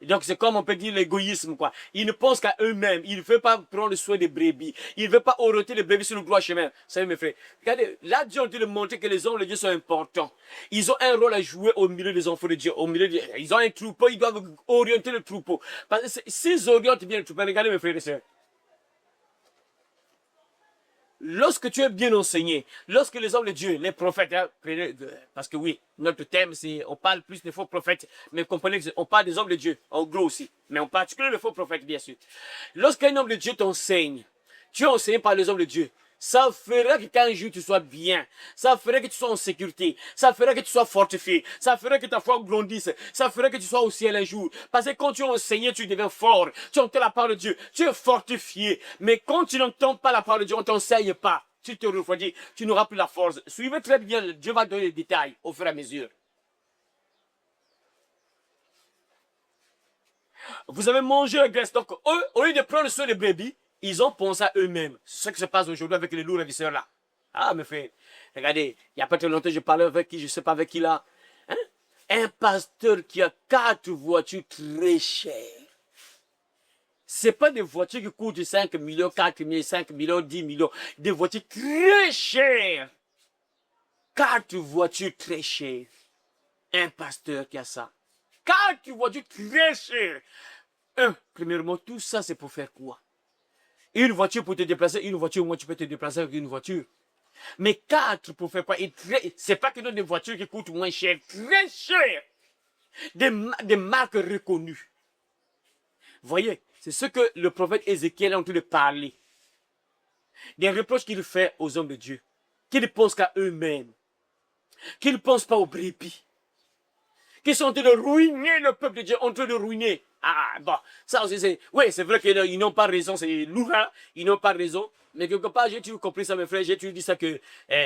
Donc c'est comme on peut dire l'égoïsme quoi. Ils ne pensent qu'à eux-mêmes. Ils ne veulent pas prendre soin des brebis. Ils ne veulent pas orienter les brebis sur le droit chemin. Vous savez mes frères. Regardez, là Dieu a dit de montrer que les hommes de Dieu sont importants. Ils ont un rôle à jouer au milieu des enfants de Dieu. Ils ont un troupeau, ils doivent orienter le troupeau. Parce que s'ils orientent bien le troupeau, regardez mes frères et sœurs. Lorsque tu es bien enseigné, lorsque les hommes de Dieu, les prophètes, hein, parce que oui, notre thème, c'est, on parle plus des faux prophètes, mais comprenez qu'on parle des hommes de Dieu, en gros aussi, mais en particulier les faux prophètes, bien sûr. Lorsqu'un homme de Dieu t'enseigne, tu es enseigné par les hommes de Dieu, ça ferait que qu'un jour tu sois bien, ça ferait que tu sois en sécurité, ça ferait que tu sois fortifié, ça ferait que ta foi grandisse, ça ferait que tu sois au ciel un jour. Parce que quand tu es enseigné, tu deviens fort, tu entends la parole de Dieu, tu es fortifié. Mais quand tu n'entends pas la parole de Dieu, on ne t'enseigne pas, tu te refroidis, tu n'auras plus la force. Suivez très bien, Dieu va donner les détails au fur et à mesure. Vous avez mangé la graisse, donc eux, au lieu de prendre soin des brebis, ils ont pensé à eux-mêmes. C'est ce qui se passe aujourd'hui avec les loups ravisseurs là. Ah, mes frères, regardez, il n'y a pas très longtemps, je parlais avec qui, je ne sais pas avec qui là. Hein? Un pasteur qui a 4 voitures très chères. Ce pas des voitures qui coûtent 5 millions, 4 millions, 5 millions, 10 millions. Des voitures très chères. 4 voitures très chères. Un pasteur qui a ça. 4 voitures très chères. Premièrement, tout ça, c'est pour faire quoi? Une voiture pour te déplacer, une voiture, moi, tu peux te déplacer avec une voiture. Mais 4 pour faire quoi? C'est pas que des voitures qui coûtent moins cher, très cher. Des marques reconnues. Voyez, c'est ce que le prophète Ézéchiel est en train de parler. Des reproches qu'il fait aux hommes de Dieu. Qu'ils ne pensent qu'à eux-mêmes. Qu'ils ne pensent pas aux brebis. Qu'ils sont en train de ruiner le peuple de Dieu, en train de ruiner. Ah, bon, ça aussi, c'est vrai qu'ils n'ont pas raison, c'est lourd, hein? Ils n'ont pas raison. Mais quelque part, j'ai toujours compris ça, mes frères, j'ai toujours dit ça que,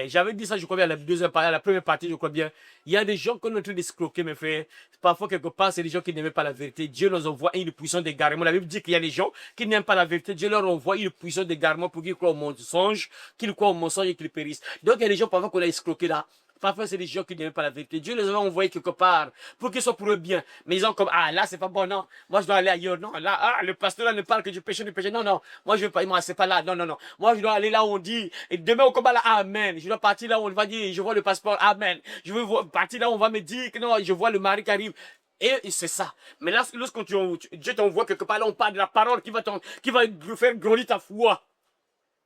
j'avais dit ça, je crois bien, à la première partie, je crois bien. Il y a des gens qu'on est en train d'escroquer, mes frères. Parfois, quelque part, c'est des gens qui n'aiment pas la vérité. Dieu leur envoie une puissance d'égarement. La Bible dit qu'il y a des gens qui n'aiment pas la vérité. Dieu leur envoie une puissance d'égarement pour qu'ils croient au mensonge, qu'ils croient au mensonge et qu'ils périssent. Donc, il y a des gens, parfois, qu'on a escroqués là. Parfois, c'est des gens qui n'aiment pas la vérité. Dieu les a envoyés quelque part pour qu'ils soient pour eux bien. Mais ils ont comme, ah, là, c'est pas bon, non. Moi, je dois aller ailleurs. Non, là, ah, le pasteur là ne parle que du péché, du péché. Non, non. Moi, je veux pas, moi, c'est pas là. Non, non, non. Moi, je dois aller là où on dit, et demain au combat là, amen. Je dois partir là où on va dire, je vois le passeport, amen. Je veux partir là où on va me dire que non, je vois le mari qui arrive. Et c'est ça. Mais là, lorsque Dieu t'envoie quelque part là, on parle de la parole qui va faire grandir ta foi.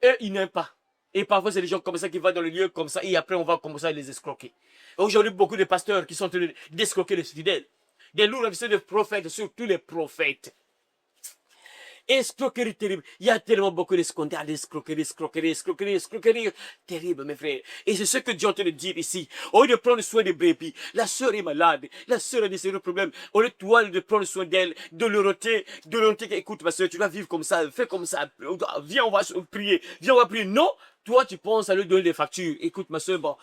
Eux, ils n'aiment pas. Et parfois, c'est des gens comme ça qui vont dans le lieu comme ça, et après, on va commencer à les escroquer. Aujourd'hui, beaucoup de pasteurs qui sont en train d'escroquer les fidèles. Des loups ravisseurs de prophètes, surtout les prophètes. Escroquerie terrible. Il y a tellement beaucoup d'escroqueries, escroquerie terrible, mes frères. Et c'est ce que Dieu est en train de dire ici. Au lieu de prendre soin des brebis, la sœur est malade, la sœur a des sérieux problèmes. Au lieu de toi de prendre soin d'elle, de l'orienter, écoute ma sœur, tu vas vivre comme ça, fais comme ça, viens, on va prier, viens, on va prier. Non, Toi, tu penses à lui donner des factures. Écoute, ma soeur, bon,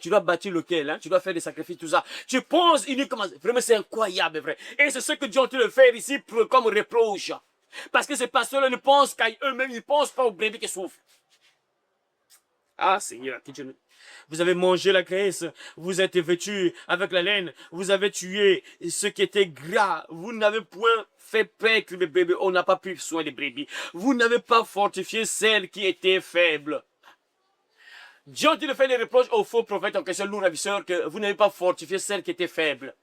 tu dois bâtir lequel, hein? Tu dois faire des sacrifices, tout ça. Tu penses uniquement, vraiment, c'est incroyable, vrai. Et c'est ce que Dieu est en train de faire ici comme reproche. Parce que ces pasteurs-là ne pensent qu'à eux-mêmes, ils ne pensent pas aux brebis qui souffrent. Ah, Seigneur, que Dieu nous... Vous avez mangé la graisse, vous êtes vêtus avec la laine, vous avez tué ce qui était gras, vous n'avez point fait paître les brebis, on n'a pas pris soin des brebis, vous n'avez pas fortifié celles qui étaient faibles. Dieu a fait des reproches aux faux prophètes en question, nous ravisseurs, que vous n'avez pas fortifié celles qui étaient faibles.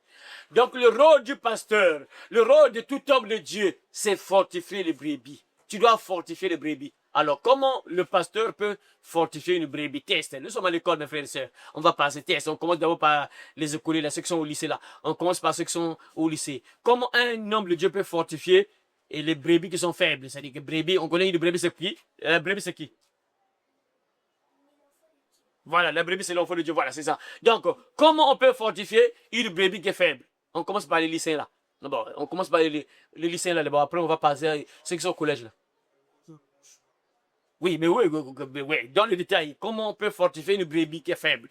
Donc le rôle du pasteur, le rôle de tout homme de Dieu, c'est fortifier les brebis. Tu dois fortifier les brebis. Alors, comment le pasteur peut fortifier une brebis? Test. Nous sommes à l'école, mes frères et sœurs. On va passer test. On commence d'abord par les écoliers, la section au lycée là. On commence par la section au lycée. Comment un homme de Dieu peut fortifier et les brebis qui sont faibles? C'est-à-dire que brebis, on connaît une brebis, c'est qui? La brebis, c'est qui? Voilà, la brebis, c'est l'enfant de Dieu. Voilà, c'est ça. Donc, comment on peut fortifier une brebis qui est faible? On commence par les lycéens là. D'abord, on commence par les lycéens là. D'abord, après, on va passer à ceux qui sont au collège là. Oui, mais oui, dans le détail, comment on peut fortifier une brebis qui est faible?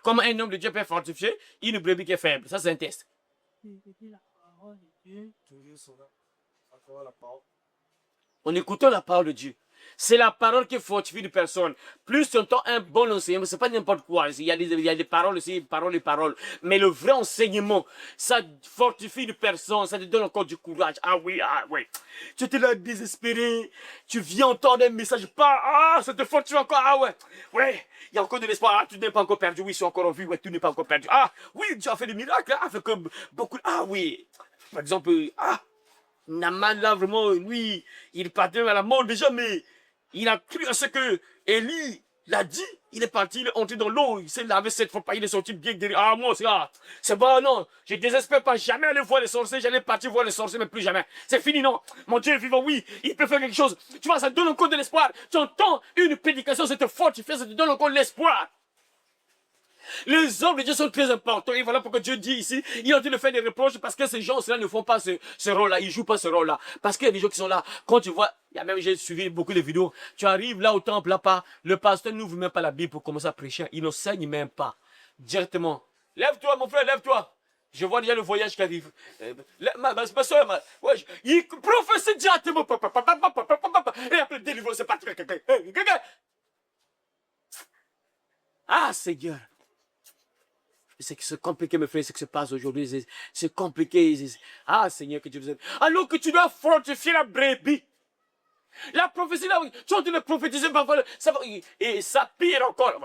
Comment un homme de Dieu peut fortifier une brebis qui est faible? Ça, c'est un test. En écoutant la parole de Dieu. C'est la parole qui fortifie une personne. Plus tu entends un bon enseignement, c'est pas n'importe quoi. Il y a des paroles ici, paroles et paroles. Mais le vrai enseignement, ça fortifie une personne, ça te donne encore du courage. Ah oui. Tu étais là désespéré, tu viens entendre un message, ça te fortifie encore. Ah ouais, il y a encore de l'espoir. Ah, tu n'es pas encore perdu. Oui, je suis encore en vie. Ouais, tu n'es pas encore perdu. Ah oui, tu as fait des miracles. Ah, fait comme beaucoup. Ah oui. Par exemple, Naman là, vraiment, lui, il partait à la mort déjà, mais il a cru à ce que Élie l'a dit. Il est parti, il est entré dans l'eau, il s'est lavé 7 fois, il est sorti bien guéri. Ah, moi, c'est bon, non, je désespère pas jamais aller voir les sorciers, j'allais partir voir les sorciers, mais plus jamais. C'est fini, non. Mon Dieu est vivant, oui, il peut faire quelque chose. Tu vois, ça te donne encore de l'espoir. Tu entends une prédication, ça te fortifie, ça te donne encore de l'espoir. Les hommes de Dieu sont très importants. Et voilà pourquoi Dieu dit ici, il a dû le faire des reproches parce que ces gens-là ne font pas ce rôle-là. Ils ne jouent pas ce rôle-là. Parce qu'il y a des gens qui sont là. Quand tu vois, il y a même, j'ai suivi beaucoup de vidéos. Tu arrives là au temple, là-bas, le pasteur n'ouvre même pas la Bible pour commencer à prêcher. Il n'enseigne même pas. Directement. Lève-toi, mon frère, lève-toi. Je vois déjà le voyage qui arrive. Ma soeur, il prophétise directement. Et après, délivre, c'est parti. Ah, Seigneur. C'est compliqué, mes frères, ce qui se passe aujourd'hui. C'est compliqué. Ah, Seigneur, que Dieu vous aide. Alors que tu dois fortifier la brebis. La prophétie, là, tu es en train de prophétiser parfois. Et ça pire encore.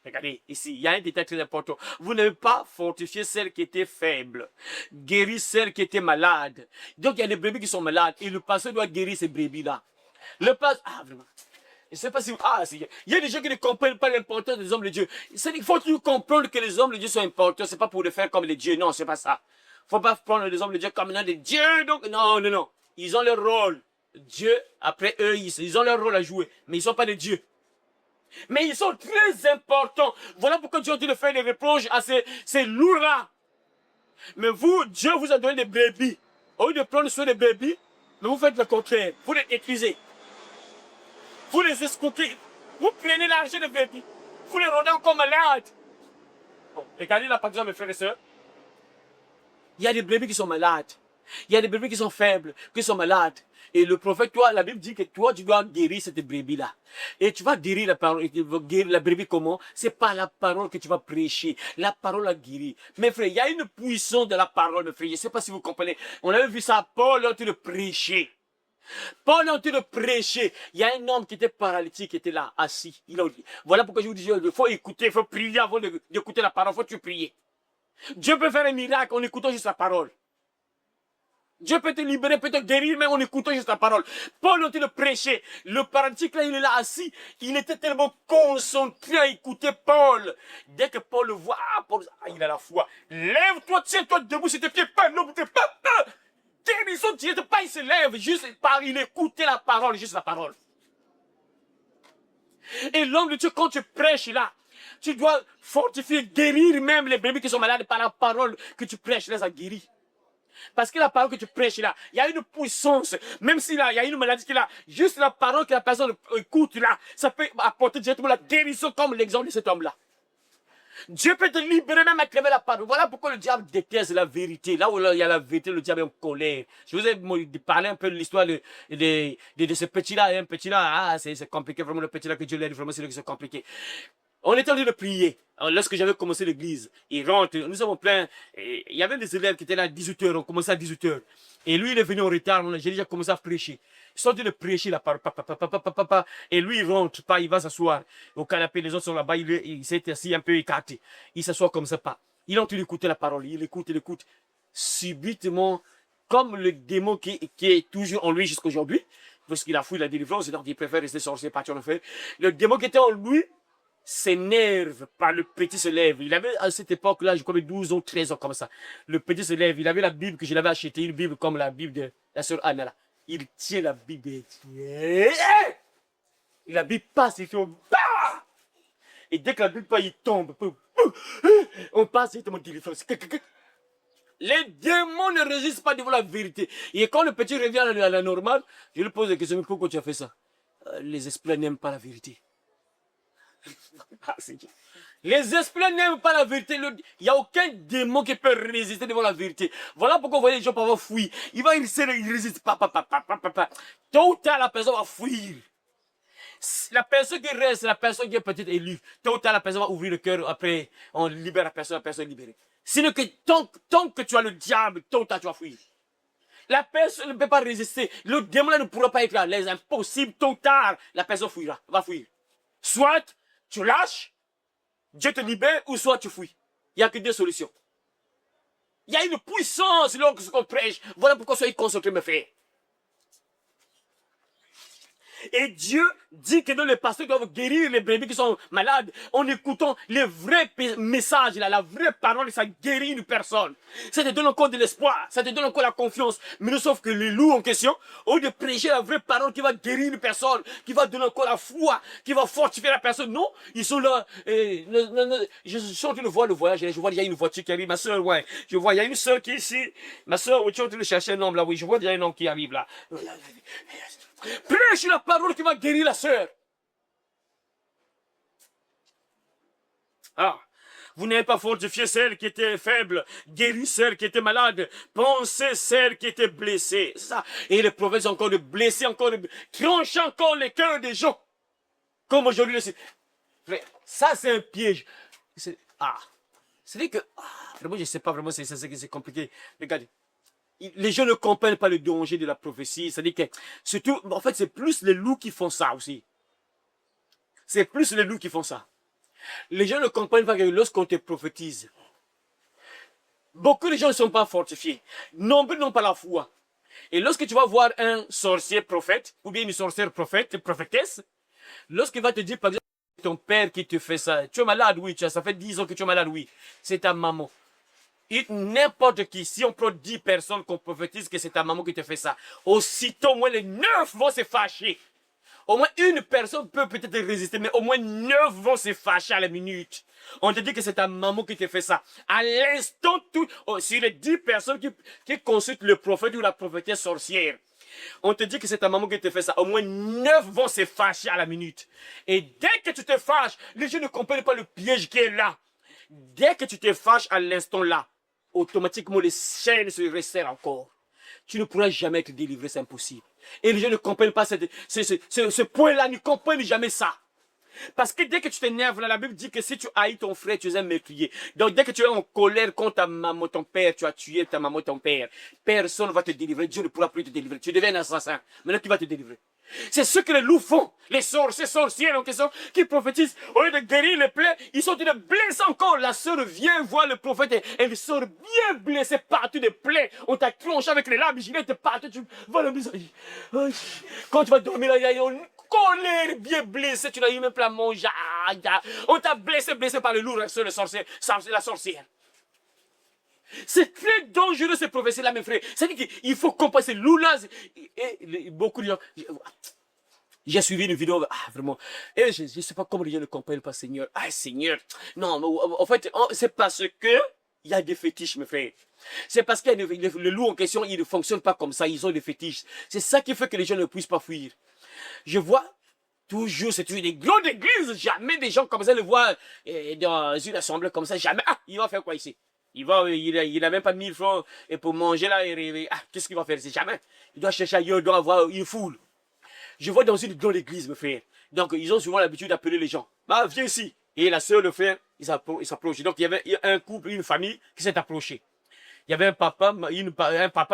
Regardez, ici, il y a un détail très important. Vous n'avez pas fortifié celle qui était faible. Guéri celle qui était malade. Donc, il y a des brebis qui sont malades. Et le pasteur doit guérir ces brebis-là. Le pasteur... Ah, vraiment. Je ne sais pas si vous... il y a des gens qui ne comprennent pas l'importance des hommes de Dieu. Il faut toujours comprendre que les hommes de Dieu sont importants. Ce n'est pas pour les faire comme les dieux. Non, ce n'est pas ça. Il ne faut pas prendre les hommes de Dieu comme des dieux. Donc, non. Ils ont leur rôle. Dieu, après eux, ils ont leur rôle à jouer. Mais ils ne sont pas des dieux. Mais ils sont très importants. Voilà pourquoi Dieu a dû faire des reproches à ces loups-là. Mais vous, Dieu vous a donné des brebis. Au lieu de prendre soin des brebis, mais vous faites le contraire. Vous les épuisez. Vous les escroquez. Vous prenez l'argent de bébés. Vous les rendez encore malades. Bon, regardez là, par exemple, mes frères et sœurs. Il y a des bébés qui sont malades. Il y a des bébés qui sont faibles, qui sont malades. Et le prophète, toi, la Bible dit que toi, tu dois guérir cette brebis-là. Et tu vas guérir la parole. Tu vas guérir la brebis comment? C'est pas la parole que tu vas prêcher. La parole a guéri. Mes frères, il y a une puissance de la parole, mes frères. Je ne sais pas si vous comprenez. On avait vu ça, Paul, en train de prêcher. Paul est en train de prêcher. Il y a un homme qui était paralytique, qui était là, assis. Voilà pourquoi je vous dis, il faut écouter, il faut prier avant d'écouter la parole. Il faut prier. Dieu peut faire un miracle en écoutant juste la parole. Dieu peut te libérer, peut te guérir, mais en écoutant juste la parole. Paul est en train de prêcher. Le paralytique, là, il est là assis. Il était tellement concentré à écouter Paul. Dès que Paul le voit, il a la foi. Lève-toi, tiens-toi debout, sur tes pieds, pas l'homme, pas. Guérison directe, pas il se lève, juste par il écoutait la parole, juste la parole. Et l'homme de Dieu, quand tu prêches là, tu dois fortifier, guérir même les bébés qui sont malades par la parole que tu prêches, là, ça guérit. Parce que la parole que tu prêches là, il y a une puissance. Même si là, il y a une maladie qui est là, juste la parole que la personne écoute là, ça peut apporter directement la guérison comme l'exemple de cet homme-là. Dieu peut te libérer même à travers la parole. Voilà pourquoi le diable déteste la vérité. Là où il y a la vérité, le diable est en colère. Je vous ai parlé un peu de l'histoire de ce petit-là. Un petit-là, c'est compliqué, vraiment le petit-là que Dieu l'aide, vraiment c'est compliqué. On était en train de prier. Alors, lorsque j'avais commencé l'église, il rentre, nous avons plein. Il y avait des élèves qui étaient là à 18h, on commençait à 18h. Et lui, il est venu en retard, j'ai déjà commencé à prêcher. Ils sont en train de prêcher la parole, et lui, il rentre, pas, il va s'asseoir au canapé, les autres sont là-bas, il s'est assis un peu écarté. Il s'assoit comme ça, pas. Il est en train d'écouter la parole, il écoute. Subitement, comme le démon qui est toujours en lui jusqu'à aujourd'hui, parce qu'il a fouillé la délivrance, donc il préfère rester sorcier, partir en enfer. Le démon qui était en lui, s'énerve par le petit se lève. Il avait à cette époque-là, je crois, 12 ans, 13 ans comme ça. Le petit se lève. Il avait la Bible que je l'avais achetée, une Bible comme la Bible de la sœur Anna. Là. Il tient la Bible et la Bible passe, il fait bah! Et dès que la Bible passe, il tombe. On passe directement délivrance. Les démons ne résistent pas devant la vérité. Et quand le petit revient à la normale, je lui pose la question, mais pourquoi tu as fait ça? Les esprits n'aiment pas la vérité. Les esprits n'aiment pas la vérité. Il n'y a aucun démon qui peut résister devant la vérité. Voilà pourquoi vous voyez les gens parfois fuir. Il résiste pas. Tôt ou tard, la personne va fuir. La personne qui reste, la personne qui est peut-être élue, tôt ou tard, la personne va ouvrir le cœur. Après, on libère la personne est libérée. Sinon que tant que tu as le diable, tôt ou tard, tu vas fuir. La personne ne peut pas résister. Le démon ne pourra pas être à l'aise. Impossible, tôt ou tard, la personne fuira, va fuir. Soit tu lâches, Dieu te libère, ou soit tu fuis. Il n'y a que deux solutions. Il y a une puissance lorsqu'on prêche. Voilà pourquoi soyez concentrés, mes frères. Et Dieu dit que les pasteurs doivent guérir les brebis qui sont malades en écoutant les vrais messages, la vraie parole, ça guérit une personne. Ça te donne encore de l'espoir, ça te donne encore la confiance. Mais nous sauf que les loups en question, au lieu de prêcher la vraie parole qui va guérir une personne, qui va donner encore la foi, qui va fortifier la personne, non, ils sont là. Je suis en train de voir le voyage, je vois il y a une voiture qui arrive, ma soeur, ouais, je vois, il y a une soeur qui est ici, ma soeur, oui, tu es en train de chercher un homme là, oui, je vois il y a un homme qui arrive là. Prêche la parole qui va guérir la sœur. Ah, vous n'avez pas fortifié celle qui était faible, guéri celle qui était malade, pensez celle qui était blessée. C'est ça. Et les prophètes sont encore de blesser, encore de trancher encore les cœurs des gens. Comme aujourd'hui, ça c'est un piège. C'est-à-dire que, vraiment, je ne sais pas vraiment, c'est compliqué. Regardez. Les gens ne comprennent pas le danger de la prophétie. C'est-à-dire que, surtout, en fait, c'est plus les loups qui font ça aussi. C'est plus les loups qui font ça. Les gens ne comprennent pas que lorsqu'on te prophétise, beaucoup de gens ne sont pas fortifiés. Nombreux n'ont pas la foi. Et lorsque tu vas voir un sorcier prophète, ou bien une sorcière prophète, prophétesse, lorsqu'il va te dire, par exemple, ton père qui te fait ça, tu es malade, oui, ça fait 10 ans que tu es malade, oui, c'est ta maman. N'importe qui, si on prend 10 personnes qu'on prophétise que c'est ta maman qui te fait ça, aussitôt, au moins les 9 vont se fâcher. Au moins une personne peut peut-être résister, mais au moins 9 vont se fâcher à la minute. On te dit que c'est ta maman qui te fait ça. À l'instant, sur les 10 personnes qui consultent le prophète ou la prophétesse sorcière, on te dit que c'est ta maman qui te fait ça. Au moins 9 vont se fâcher à la minute. Et dès que tu te fâches, les gens ne comprennent pas le piège qui est là. Dès que tu te fâches à l'instant là, automatiquement les chaînes se resserrent encore. Tu ne pourras jamais être délivré, c'est impossible. Et les gens ne comprennent pas ce point-là, ne comprennent jamais ça. Parce que dès que tu t'énerves, la Bible dit que si tu haïs ton frère, tu es un meurtrier. Donc dès que tu es en colère contre ta maman, ton père, tu as tué ta maman, ton père, personne ne va te délivrer, Dieu ne pourra plus te délivrer. Tu deviens un assassin. Maintenant, qui va te délivrer? C'est ce que les loups font. Les sorcières en question, qui prophétisent, au lieu de guérir les plaies, ils sont de blesser encore. La sœur vient voir le prophète et elle sort bien blessée partout des plaies. On t'a clenché avec les lames, gilettes partout. Tu vas le visage. Quand tu vas dormir, là, il y a une colère bien blessée. Tu n'as eu même pas à manger. On t'a blessé par le loup, la sorcière. C'est très dangereux ces prophéties-là, mes frères. C'est-à-dire qu'il faut comprendre ces loups-là. Et beaucoup de gens. J'ai suivi une vidéo, vraiment. Et je ne sais pas comment les gens ne comprennent pas, Seigneur. Seigneur. Non, mais en fait, c'est parce que il y a des fétiches, mes frères. C'est parce que le loup en question, il ne fonctionne pas comme ça. Ils ont des fétiches. C'est ça qui fait que les gens ne puissent pas fuir. Je vois toujours, c'est toujours des grandes églises. Jamais des gens comme ça le voient dans une assemblée comme ça. Jamais. Ah, il va faire quoi ici? Il a même pas 1000 francs et pour manger là et rêver. Ah, qu'est-ce qu'il va faire? C'est jamais. Il doit chercher ailleurs, il doit avoir une foule. Je vois dans une grande église, mes frères. Donc, ils ont souvent l'habitude d'appeler les gens. Bah, viens ici. Et la sœur, le frère, ils s'approchent. Donc, il y avait un couple, une famille qui s'est approchée. Il y avait un papa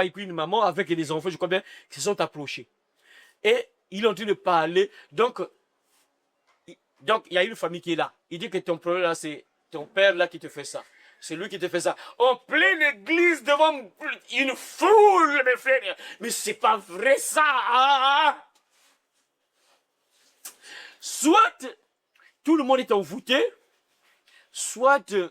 et puis une maman avec des enfants, je crois bien, qui se sont approchés. Et ils ont dû de parler. Donc, il y a une famille qui est là. Il dit que ton problème là, c'est ton père là qui te fait ça. C'est lui qui te fait ça. En pleine église devant une foule, mes frères. Mais c'est pas vrai ça. Ah. Soit tout le monde est envoûté, soit tout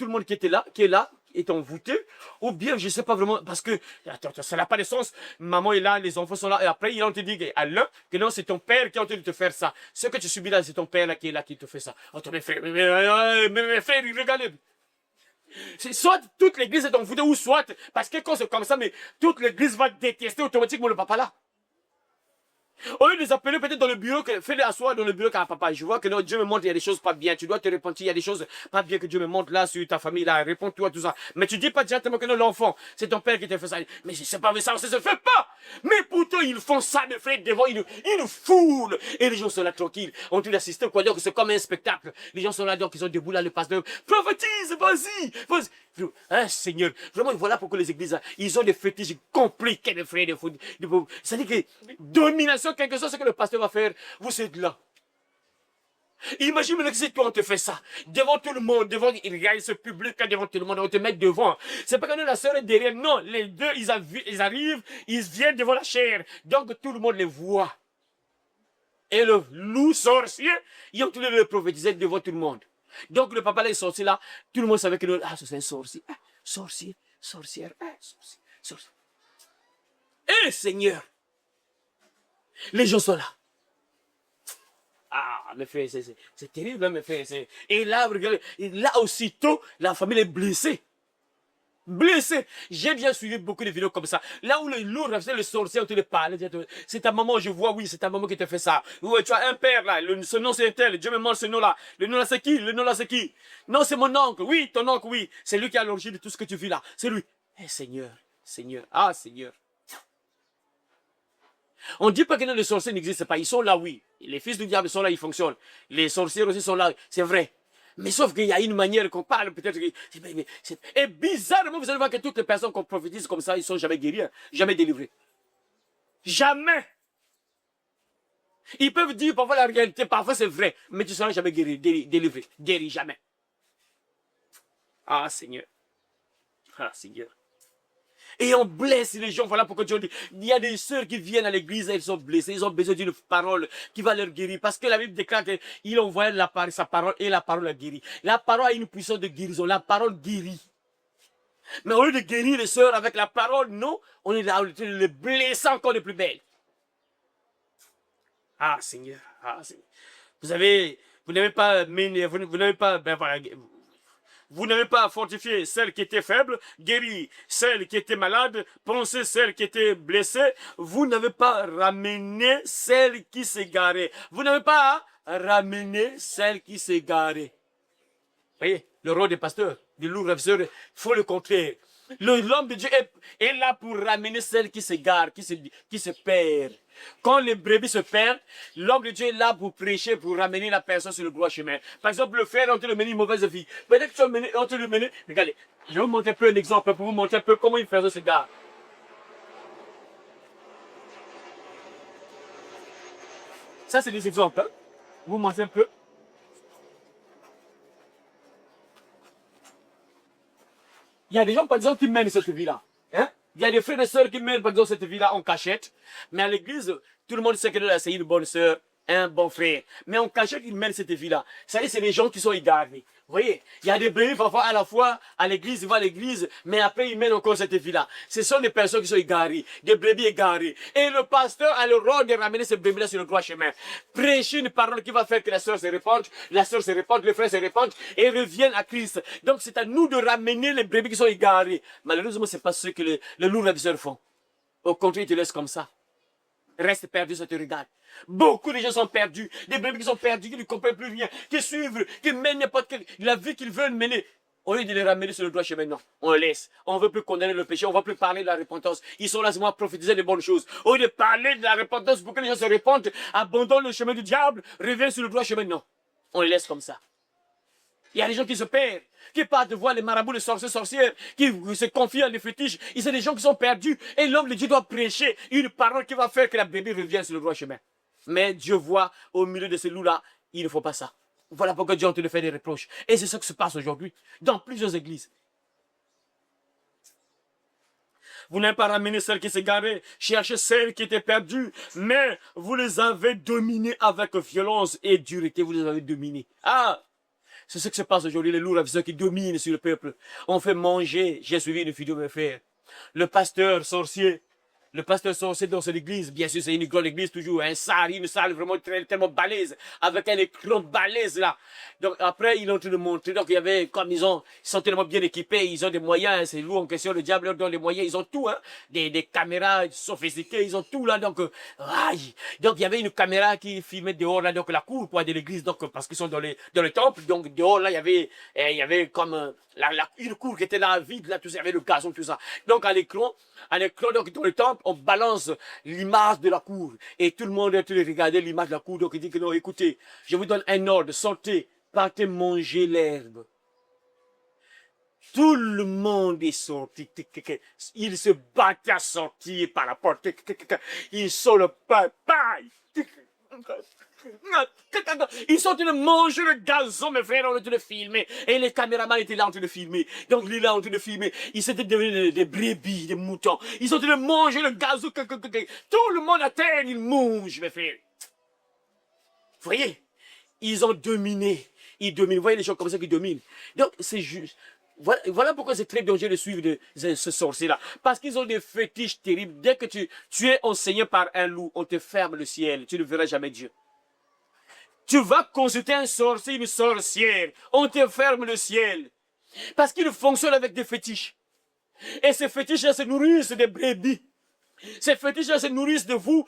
le monde qui est là, est envoûté, ou bien je ne sais pas vraiment, parce que attends, ça n'a pas de sens. Maman est là, les enfants sont là, et après ils ont te dit à l'un que non, c'est ton père qui est en train de te faire ça. Ce que tu subis là, c'est ton père là qui est là qui te fait ça. Attends, mes frères, mes frères, regardez. Soit toute l'église est envoûtée, ou soit, parce que quand c'est comme ça, mais toute l'église va détester automatiquement le papa là. Au lieu de les appeler peut-être dans le bureau, fais-les asseoir dans le bureau car papa, je vois que non, Dieu me montre, il y a des choses pas bien, tu dois te repentir, il y a des choses pas bien que Dieu me montre là sur ta famille, là, réponds-toi tout ça. Mais tu dis pas directement que non, l'enfant, c'est ton père qui te fait ça. Mais c'est pas ça, ça se fait pas. Mais pourtant, ils font ça, mes frères, devant une foule. Et les gens sont là tranquilles, on tout assisté, quoi, donc c'est comme un spectacle. Les gens sont là, donc ils sont debout là, le pasteur, prophétise, vas-y. Hein, Seigneur, vraiment, voilà pourquoi les églises, ils ont des fétiches compliqués, mes frères, c'est-à-dire que domination, quelque chose, ce que le pasteur va faire, vous êtes là. Imagine que c'est toi, on te fait ça, devant tout le monde, il y a ce public, devant tout le monde, on te met devant. C'est pas que la sœur est derrière, non, les deux, ils arrivent, ils viennent devant la chair, donc tout le monde les voit. Et le loup sorcier, ils ont tous les deux prophétisé devant tout le monde. Donc le papa là est sorti là, tout le monde savait que c'est un sorcier, sorcière, sorcier. Eh Seigneur, les gens sont là. Ah, mes frères, c'est terrible, hein, mes frères. Et là, regardez, là aussitôt, la famille est blessée. Blessé. J'ai bien suivi beaucoup de vidéos comme ça. Là où le lourd, le sorcier, on te le parle. C'est ta maman, je vois, oui, c'est ta maman qui te fait ça. Ouais, tu as un père là, ce nom c'est un tel, Dieu me montre ce nom là. Le nom là c'est qui? Le nom là c'est qui? Non, c'est mon oncle, oui, ton oncle, oui. C'est lui qui a l'origine de tout ce que tu vis là. C'est lui. Eh Seigneur, ah Seigneur. On ne dit pas que les sorciers n'existent pas, ils sont là, oui. Les fils du diable sont là, ils fonctionnent. Les sorciers aussi sont là, c'est vrai. Mais sauf qu'il y a une manière qu'on parle, peut-être. Et bizarrement, vous allez voir que toutes les personnes qu'on prophétise comme ça, ils ne sont jamais guéris, hein, jamais délivrés. Jamais. Ils peuvent dire parfois la réalité, parfois c'est vrai, mais tu ne seras jamais guéri, délivré, guéri, jamais. Ah Seigneur. Ah Seigneur. Et on blesse les gens, voilà pourquoi Dieu dit, il y a des sœurs qui viennent à l'église, elles sont blessées, ils ont besoin d'une parole qui va leur guérir, parce que la Bible déclare qu'il envoie sa parole et la parole a guéri. La parole a une puissance de guérison, la parole guérit. Mais au lieu de guérir les sœurs avec la parole, non, on est là, on les blesse encore de plus belle. Ah Seigneur, vous n'avez pas, vous n'avez pas fortifié celle qui était faible, guéri celle qui était malade, pensé celle qui était blessée. Vous n'avez pas ramené celle qui s'égarait. Vous n'avez pas ramené celle qui s'égarait. Voyez, le rôle des pasteurs, des loups ravisseurs, il faut le contraire. L'homme de Dieu est là pour ramener celle qui s'égare, qui se perd. Quand les brebis se perdent, l'homme de Dieu est là pour prêcher, pour ramener la personne sur le droit chemin. Par exemple, le frère est en train de mener une mauvaise vie. Peut-être que tu es en train de mener. Regardez, je vais vous montrer un peu un exemple pour vous montrer un peu comment une personne s'égare. Ça, c'est des exemples. Hein? Vous montrez un peu. Il y a des gens, par exemple, qui mènent cette vie-là. Hein? Il y a des frères et sœurs qui mènent, par exemple, cette vie-là en cachette. Mais à l'église, tout le monde sait que c'est une bonne sœur. un bon frère. Mais on cachait qu'ils mènent cette vie-là. Ça c'est les gens qui sont égarés. Vous voyez, il y a des brebis parfois à la fois à l'église, ils vont à l'église, mais après ils mènent encore cette vie-là. Ce sont des personnes qui sont égarées, des brebis égarées. Et le pasteur a le rôle de ramener ces brebis-là sur le droit chemin. Prêcher une parole qui va faire que la sœur se répande, le frère se répande et reviennent à Christ. Donc c'est à nous de ramener les brebis qui sont égarées. Malheureusement, c'est pas ce que les loups ravisseurs font. Au contraire, ils te laissent comme ça. Reste perdu, ça te regarde. Beaucoup de gens sont perdus. Des brebis qui sont perdus, qui ne comprennent plus rien, qui suivent, qui mènent n'importe quelle, la vie qu'ils veulent mener. Au lieu de les ramener sur le droit chemin, non. On les laisse. On ne veut plus condamner le péché, on ne veut plus parler de la repentance. Ils sont là seulement à prophétiser des bonnes choses. Au lieu de parler de la repentance pour que les gens se répandent, abandonnent le chemin du diable, reviennent sur le droit chemin, non. On les laisse comme ça. Il y a des gens qui se perdent, qui partent de voir les marabouts, les sorcières, qui se confient à des fétiches. Il y a des gens qui sont perdus. Et l'homme de Dieu doit prêcher une parole qui va faire que la bébé revienne sur le droit chemin. Mais Dieu voit au milieu de ces loups-là, il ne faut pas ça. Voilà pourquoi Dieu a te fait des reproches. Et c'est ce qui se passe aujourd'hui dans plusieurs églises. Vous n'avez pas ramené celles qui s'égaraient, cherchez celles qui étaient perdues, mais vous les avez dominées avec violence et dureté, vous les avez dominées. Ah! C'est ce qui se passe aujourd'hui, les loups ravisseurs qui dominent sur le peuple. On fait manger, j'ai suivi une vidéo de mes frères. Le pasteur sorcier dans cette église, bien sûr c'est une grande église toujours, une salle vraiment tellement balèze, avec un écran balèze là. Donc après ils ont tout montré, donc il y avait, comme ils sont tellement bien équipés, ils ont des moyens, c'est lourd en question, le diable leur donne les moyens, ils ont tout, hein, des caméras sophistiquées, ils ont tout là, donc il y avait une caméra qui filmait dehors là, donc la cour quoi de l'église, donc parce qu'ils sont dans le temple, donc dehors là il y avait comme une cour qui était là vide là, tout ça, il y avait le gazon, tout ça. Donc à l'écran, donc dans le temple, on balance l'image de la cour. Et tout le monde est en train de regarder l'image de la cour. Donc il dit que non, écoutez, je vous donne un ordre, sortez, partez manger l'herbe. Tout le monde est sorti. Il se battent à sortir par la porte. Ils sont le papaye. Ils sont en train de manger le gazon, mes frères, on est en train de filmer. Et les caméramans étaient là en train de filmer. Donc il est là en train de filmer. Ils s'étaient devenus des brebis, des moutons. Ils sont en train de manger le gazon. Tout le monde à terre, ils mangent, mes frères. Vous voyez? Ils ont dominé. Ils dominent. Vous voyez les gens comme ça qui dominent. Donc c'est juste. Voilà pourquoi c'est très dangereux de suivre ce sorcier-là. Parce qu'ils ont des fétiches terribles. Dès que tu es enseigné par un loup, on te ferme le ciel. Tu ne verras jamais Dieu. Tu vas consulter un sorcier, une sorcière. On te ferme le ciel. Parce qu'ils fonctionnent avec des fétiches. Et ces fétiches-là se nourrissent des brebis. Ces fétiches-là se nourrissent de vous,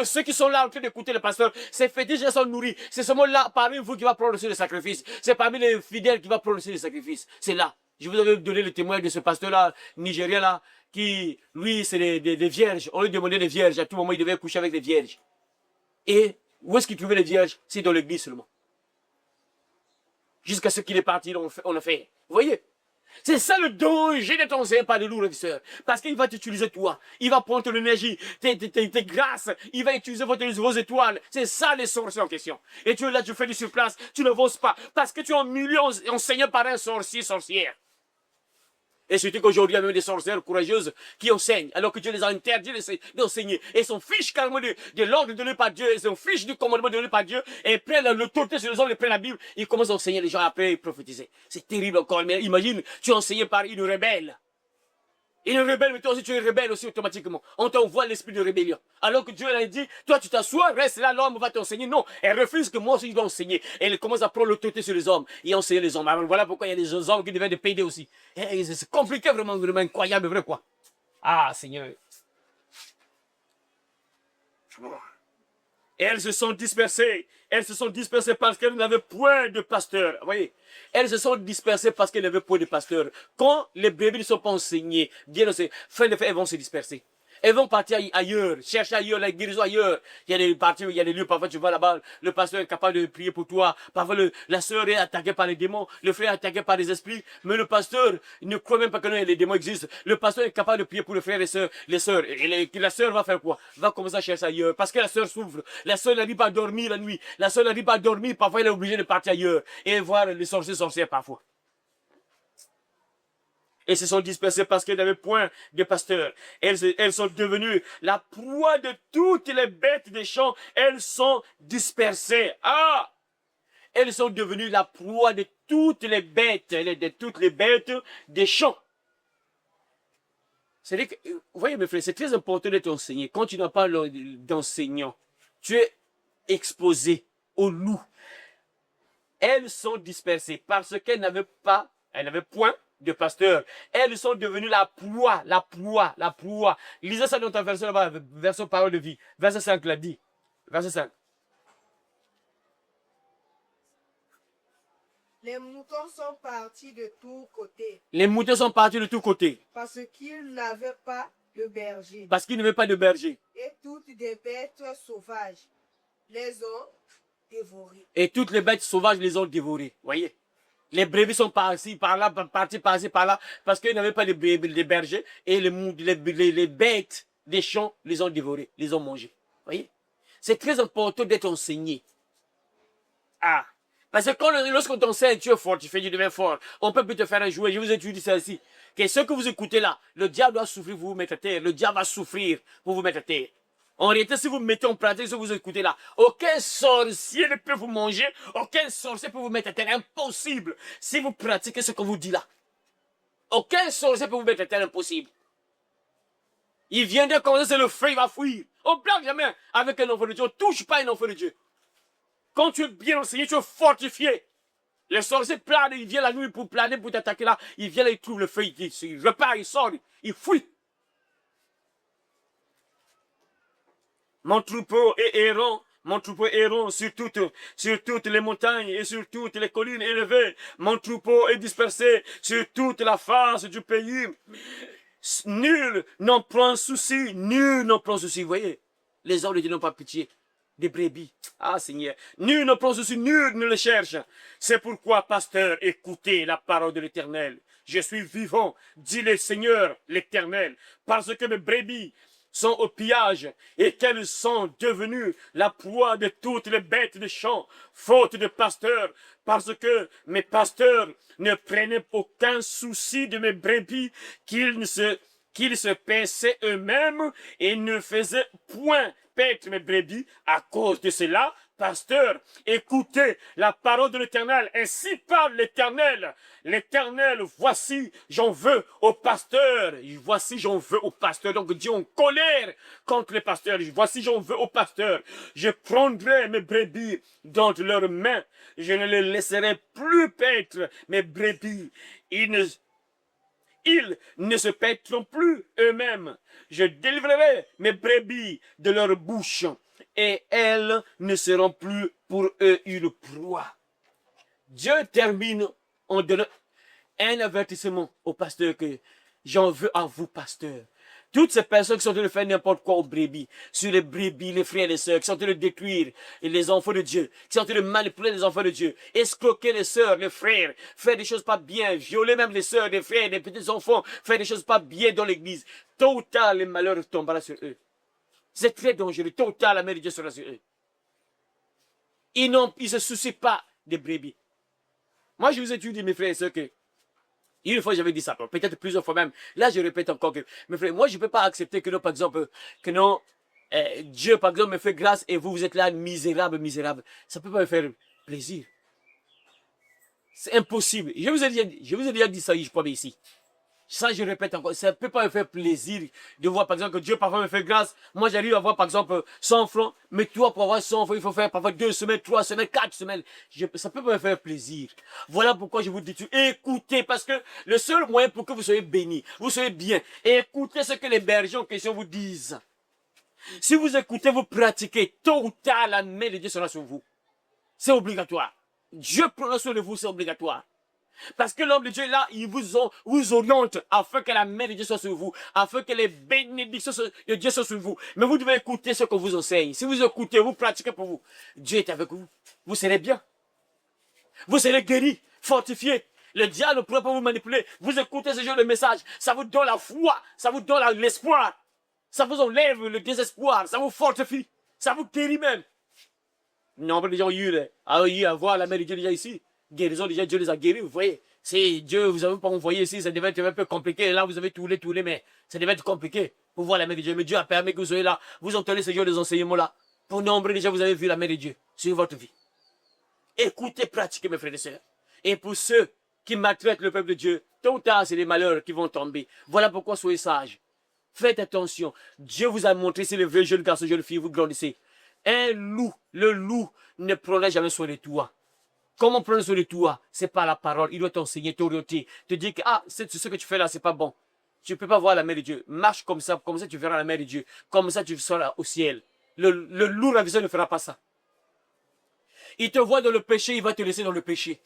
ceux qui sont là en train d'écouter le pasteur. Ces fétiches-là sont nourris. C'est seulement là, parmi vous, qui va prononcer le sacrifice. C'est parmi les fidèles qui va prononcer le sacrifice. C'est là. Je vous avais donné le témoin de ce pasteur-là, nigérien là, qui, lui, c'est des vierges. On lui demandait des vierges. À tout moment, il devait coucher avec des vierges. Et où est-ce qu'il trouvait les vierges? C'est dans l'église seulement. Jusqu'à ce qu'il est parti, on a fait. Vous voyez? C'est ça le danger d'être enseigné par des loups ravisseurs. Parce qu'il va t'utiliser toi. Il va prendre ton énergie, tes grâces. Il va utiliser vos étoiles. C'est ça les sorciers en question. Et tu es là, tu fais du surplace. Tu ne n'avances pas. Parce que tu es en milieu enseigné par un sorcière. Et surtout qu'aujourd'hui, il y a même des sorcières courageuses qui enseignent, alors que Dieu les a interdits d'enseigner. Et ils s'en fichent carrément de l'ordre donné par Dieu, ils s'en fichent du commandement donné par Dieu, et prennent l'autorité sur les hommes, ils prennent la Bible, ils commencent à enseigner les gens après prophétiser. C'est terrible encore, mais imagine, tu es enseigné par une rebelle. Une rebelle, mais toi aussi tu es rebelle aussi automatiquement. On t'envoie l'esprit de rébellion. Alors que Dieu a dit, toi tu t'assois, reste là, l'homme va t'enseigner. Non, elle refuse que moi aussi je dois enseigner. Et elle commence à prendre l'autorité sur les hommes et enseigner les hommes. Alors voilà pourquoi il y a des hommes qui deviennent des PD aussi. Et c'est compliqué, vraiment, vraiment incroyable, vrai quoi. Ah Seigneur. Et elles se sont dispersées. Elles se sont dispersées parce qu'elles n'avaient point de pasteur. Vous voyez? Elles se sont dispersées parce qu'elles n'avaient point de pasteur. Quand les brebis ne sont pas enseignés, bien enseignées, fin de fait, elles vont se disperser. Elles vont partir ailleurs, chercher ailleurs, la guérison ailleurs. Il y a des parties, il y a des lieux, parfois tu vas là-bas, le pasteur est capable de prier pour toi. Parfois la sœur est attaquée par les démons, le frère est attaqué par les esprits. Mais le pasteur ne croit même pas que les démons existent. Le pasteur est capable de prier pour le frère et les sœurs. Et la sœur va faire quoi? Va commencer à chercher ailleurs. Parce que la sœur souffre. La sœur n'arrive pas à dormir la nuit. La sœur n'arrive pas à dormir. Parfois elle est obligée de partir ailleurs. Et voir les sorciers parfois. et se sont dispersées parce qu'elles n'avaient point de pasteur. Elles sont devenues la proie de toutes les bêtes des champs. Elles sont dispersées. Ah! Elles sont devenues la proie de toutes les bêtes des champs. C'est-à-dire que, vous voyez mes frères, c'est très important d'être enseigné. Quand tu n'as pas d'enseignant, tu es exposé au loup. Elles sont dispersées parce qu'elles n'avaient point de pasteur. Elles sont devenues la proie. Lisez ça dans ta version là-bas, version parole de vie. Verset 5 l'a dit. Verset 5. Les moutons sont partis de tous côtés. Les moutons sont partis de tous côtés. Parce qu'ils n'avaient pas de berger. Parce qu'ils n'avaient pas de berger. Et toutes des bêtes sauvages les ont dévorés. Et toutes les bêtes sauvages les ont dévorés. Voyez. Les brebis sont partis par-là, partis par-ci, par-là, parce qu'ils n'avaient pas de berger. Et les bêtes des champs les ont dévorés, les ont mangés. Voyez. C'est très important d'être enseigné. Ah. Parce que lorsqu'on t'enseigne, tu es fort, tu fais du deviens fort. On peut plus te faire un jouet. Je vous ai dit ça ici. Que ce que vous écoutez là, le diable doit souffrir pour vous mettre à terre. Le diable va souffrir pour vous mettre à terre. En réalité, si vous mettez en pratique ce que vous écoutez là, aucun sorcier ne peut vous manger, aucun sorcier peut vous mettre à terre. Impossible. Si vous pratiquez ce qu'on vous dit là. Aucun sorcier peut vous mettre à terre. Impossible. Il viendra commencer, c'est le feu, il va fuir. On ne blague jamais avec un enfant de Dieu. On ne touche pas un enfant de Dieu. Quand tu es bien enseigné, tu es fortifié. Les sorciers planent, ils viennent la nuit pour planer, pour t'attaquer là. Ils viennent, ils trouvent le feu, ils repartent, ils sortent, ils fuient. Mon troupeau est errant sur toutes les montagnes et sur toutes les collines élevées. Mon troupeau est dispersé sur toute la face du pays. Nul n'en prend souci, vous voyez. Les hommes de Dieu n'ont pas pitié des brebis. Ah Seigneur, nul ne prend souci, nul ne le cherche. C'est pourquoi, pasteur, écoutez la parole de l'Éternel. Je suis vivant, dit le Seigneur l'Éternel, parce que mes brebis sont au pillage et qu'elles sont devenues la proie de toutes les bêtes des champs, faute de pasteurs, parce que mes pasteurs ne prenaient aucun souci de mes brebis, qu'ils se paissaient eux-mêmes et ne faisaient point paître mes brebis. À cause de cela, pasteur, écoutez la parole de l'Éternel. Ainsi parle l'Éternel. L'Éternel, voici, j'en veux au pasteur. Voici, j'en veux au pasteur. Donc Dieu en colère contre les pasteurs. Voici, j'en veux au pasteur. Je prendrai mes brebis dans leurs mains. Je ne les laisserai plus paître mes brebis. Ils ne se paîtront plus eux-mêmes. Je délivrerai mes brebis de leur bouche et elles ne seront plus pour eux une proie. Dieu termine en donnant un avertissement au pasteur que j'en veux à vous, pasteur. Toutes ces personnes qui sont en train de faire n'importe quoi aux brebis, sur les brebis, les frères et les sœurs, qui sont en train de détruire les enfants de Dieu, qui sont en train de manipuler les enfants de Dieu, escroquer les sœurs, les frères, faire des choses pas bien, violer même les sœurs, les frères, les petits enfants, faire des choses pas bien dans l'église. Tôt ou tard, le malheur tombera sur eux. C'est très dangereux. Tôt ou tard, la main de Dieu sera sur eux. Ils ne se soucient pas des brebis. Moi, je vous ai dit, mes frères et sœurs, que une fois, j'avais dit ça, peut-être plusieurs fois même. Là, je répète encore que, mes frères, moi, je ne peux pas accepter que non, par exemple, que non, Dieu, par exemple, me fait grâce et vous êtes là, misérable. Ça ne peut pas me faire plaisir. C'est impossible. Je vous ai déjà dit ça, je crois, ici. Ça, je répète encore, ça ne peut pas me faire plaisir de voir, par exemple, que Dieu parfois me fait grâce. Moi, j'arrive à avoir, par exemple, 100 francs, mais toi, pour avoir 100 francs, il faut faire parfois 2 semaines, 3 semaines, 4 semaines. Ça ne peut pas me faire plaisir. Voilà pourquoi je vous dis, écoutez, parce que le seul moyen pour que vous soyez bénis, vous soyez bien, écoutez ce que les bergers en question vous disent. Si vous écoutez, vous pratiquez, tôt ou tard, la main de Dieu sera sur vous. C'est obligatoire. Dieu prendra soin de vous, c'est obligatoire. Parce que l'homme de Dieu est là, il vous oriente afin que la main de Dieu soit sur vous, afin que les bénédictions de Dieu soient sur vous. Mais vous devez écouter ce qu'on vous enseigne. Si vous écoutez, vous pratiquez pour vous, Dieu est avec vous. Vous serez bien. Vous serez guéris, fortifiés. Le diable ne pourra pas vous manipuler. Vous écoutez ce genre de message, ça vous donne la foi, ça vous donne l'espoir. Ça vous enlève le désespoir, ça vous fortifie, ça vous guérit même. Nombre de gens ont eu à voir la main de Dieu déjà ici. guérison, déjà Dieu les a guéris, vous voyez. Si Dieu vous avez pas envoyé ici, ça devait être un peu compliqué. Et là, vous avez tous les, mais ça devait être compliqué pour voir la main de Dieu. Mais Dieu a permis que vous soyez là. Vous entendez ce genre de enseignements-là. Pour nombre, déjà, vous avez vu la main de Dieu sur votre vie. Écoutez, pratiquez, mes frères et sœurs. Et pour ceux qui maltraitent le peuple de Dieu, tôt ou tard, c'est des malheurs qui vont tomber. Voilà pourquoi soyez sages. Faites attention. Dieu vous a montré, c'est le vrai jeune garçon, jeune fille, vous grandissez. Un loup, le loup ne prendra jamais soin de toi. Comment prendre soin de toi? C'est par la parole. Il doit t'enseigner, t'orienter, te dire que c'est ce que tu fais là, c'est pas bon. Tu ne peux pas voir la main de Dieu. Marche comme ça tu verras la main de Dieu. Comme ça, tu seras au ciel. Le loup raviseur ne fera pas ça. Il te voit dans le péché, il va te laisser dans le péché.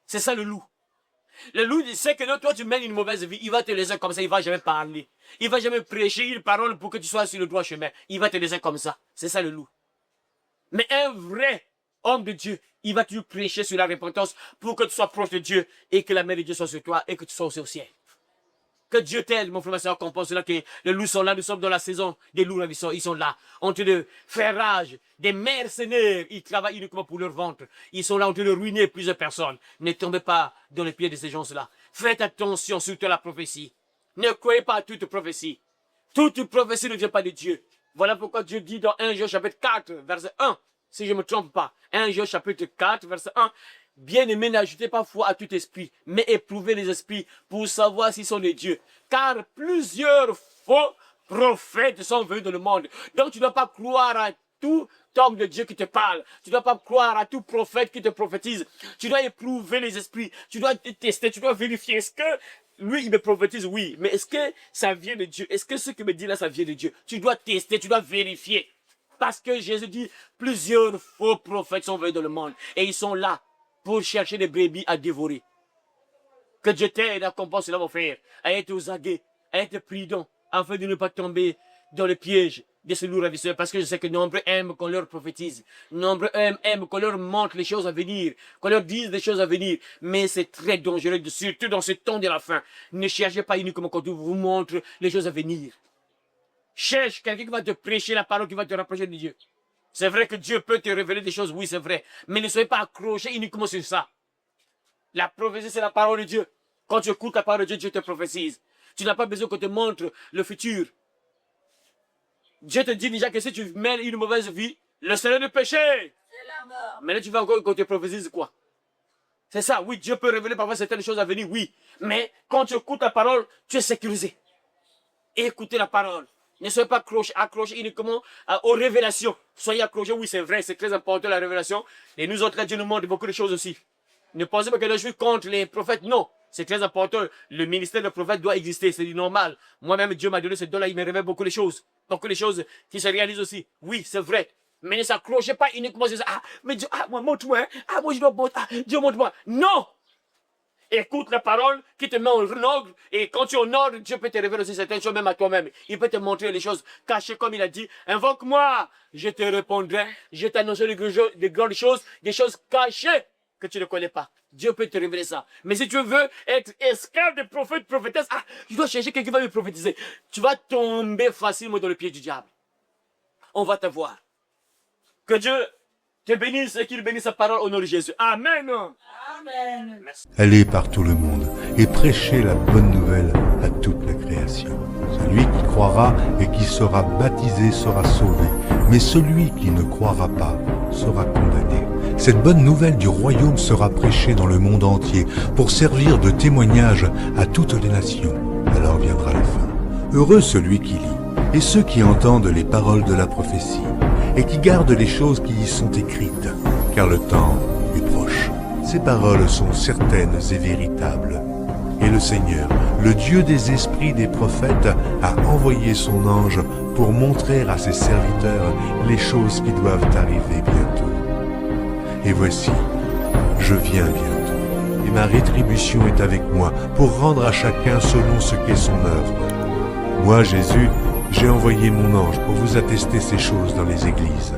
C'est ça le loup. Le loup, il sait que non, toi tu mènes une mauvaise vie, il va te laisser comme ça, il ne va jamais parler. Il ne va jamais prêcher une parole pour que tu sois sur le droit chemin. Il va te laisser comme ça. C'est ça le loup. Mais un vrai homme de Dieu, il va toujours prêcher sur la repentance pour que tu sois proche de Dieu et que la main de Dieu soit sur toi et que tu sois aussi au ciel. Que Dieu t'aide, mon frère, ma soeur, qu'on pense là que les loups sont là, nous sommes dans la saison des loups, ils sont là, en train de faire rage, des mercenaires, ils travaillent uniquement pour leur ventre, ils sont là en train de ruiner plusieurs personnes. Ne tombez pas dans les pieds de ces gens-là. Faites attention surtout à la prophétie. Ne croyez pas à toute prophétie. Toute prophétie ne vient pas de Dieu. Voilà pourquoi Dieu dit dans 1 Jean chapitre 4, verset 1, si je ne me trompe pas, 1 Jean chapitre 4, verset 1, bien-aimés, n'ajoutez pas foi à tout esprit, mais éprouvez les esprits pour savoir s'ils sont de Dieu. Car plusieurs faux prophètes sont venus dans le monde. Donc tu ne dois pas croire à tout homme de Dieu qui te parle. Tu ne dois pas croire à tout prophète qui te prophétise. Tu dois éprouver les esprits. Tu dois tester, tu dois vérifier. Est-ce que lui, il me prophétise? Oui. Mais est-ce que ça vient de Dieu? Est-ce que ce qu'il me dit là, ça vient de Dieu? Tu dois tester, tu dois vérifier. Parce que Jésus dit, plusieurs faux prophètes sont venus dans le monde. Et ils sont là pour chercher des brebis à dévorer. Que Dieu t'aide à comprendre cela, mon frère, à être aux aguets, à être prudent, afin de ne pas tomber dans le piège de ce loup ravisseur, parce que je sais que nombreux aiment qu'on leur prophétise, nombreux aiment qu'on leur montre les choses à venir, qu'on leur dise des choses à venir, mais c'est très dangereux, surtout dans ce temps de la fin. Ne cherchez pas uniquement qu'on vous montre les choses à venir. Cherche quelqu'un qui va te prêcher la parole, qui va te rapprocher de Dieu. C'est vrai que Dieu peut te révéler des choses, oui, c'est vrai. Mais ne soyez pas accrochés uniquement sur ça. La prophétie, c'est la parole de Dieu. Quand tu écoutes la parole de Dieu, Dieu te prophétise. Tu n'as pas besoin qu'on te montre le futur. Dieu te dit déjà que si tu mènes une mauvaise vie, le salaire du péché, c'est la mort. Mais là, tu vas encore qu'on te prophétise quoi? C'est ça, oui, Dieu peut révéler parfois certaines choses à venir, oui. Mais quand tu écoutes la parole, tu es sécurisé. Écoutez la parole. Ne soyez pas accrochés uniquement aux révélations. Soyez accrochés, oui, c'est vrai, c'est très important la révélation. Et nous autres, Dieu nous montre beaucoup de choses aussi. Ne pensez pas que je suis contre les prophètes, non. C'est très important. Le ministère de prophète doit exister, c'est normal. Moi-même, Dieu m'a donné ce don-là, il me révèle beaucoup de choses. Beaucoup de choses qui se réalisent aussi. Oui, c'est vrai. Mais ne s'accrochez pas uniquement sur ça. Mais Dieu, moi, montre-moi. Moi, je dois montrer. Dieu, montre-moi. Non! Écoute la parole qui te met en ordre. Et quand tu es en ordre, Dieu peut te révéler aussi certaines choses, même à toi-même. Il peut te montrer les choses cachées, comme il a dit. Invoque-moi, je te répondrai. Je t'annoncerai de grandes choses, des choses cachées que tu ne connais pas. Dieu peut te révéler ça. Mais si tu veux être esclave de prophète, prophétesse, je dois chercher quelqu'un qui va me prophétiser. Tu vas tomber facilement dans le pied du diable. On va te voir. Que Dieu te bénisse et qu'il bénisse sa parole au nom de Jésus. Amen. Amen. Merci. Allez par tout le monde et prêchez la bonne nouvelle à toute la création. Celui qui croira et qui sera baptisé sera sauvé, mais celui qui ne croira pas sera condamné. Cette bonne nouvelle du royaume sera prêchée dans le monde entier pour servir de témoignage à toutes les nations. Alors viendra la fin. Heureux celui qui lit et ceux qui entendent les paroles de la prophétie et qui gardent les choses qui y sont écrites, car le temps est proche. Ces paroles sont certaines et véritables. Et le Seigneur, le Dieu des esprits des prophètes, a envoyé son ange pour montrer à ses serviteurs les choses qui doivent arriver bientôt. Et voici, je viens bientôt, et ma rétribution est avec moi pour rendre à chacun selon ce qu'est son œuvre. Moi, Jésus, j'ai envoyé mon ange pour vous attester ces choses dans les églises.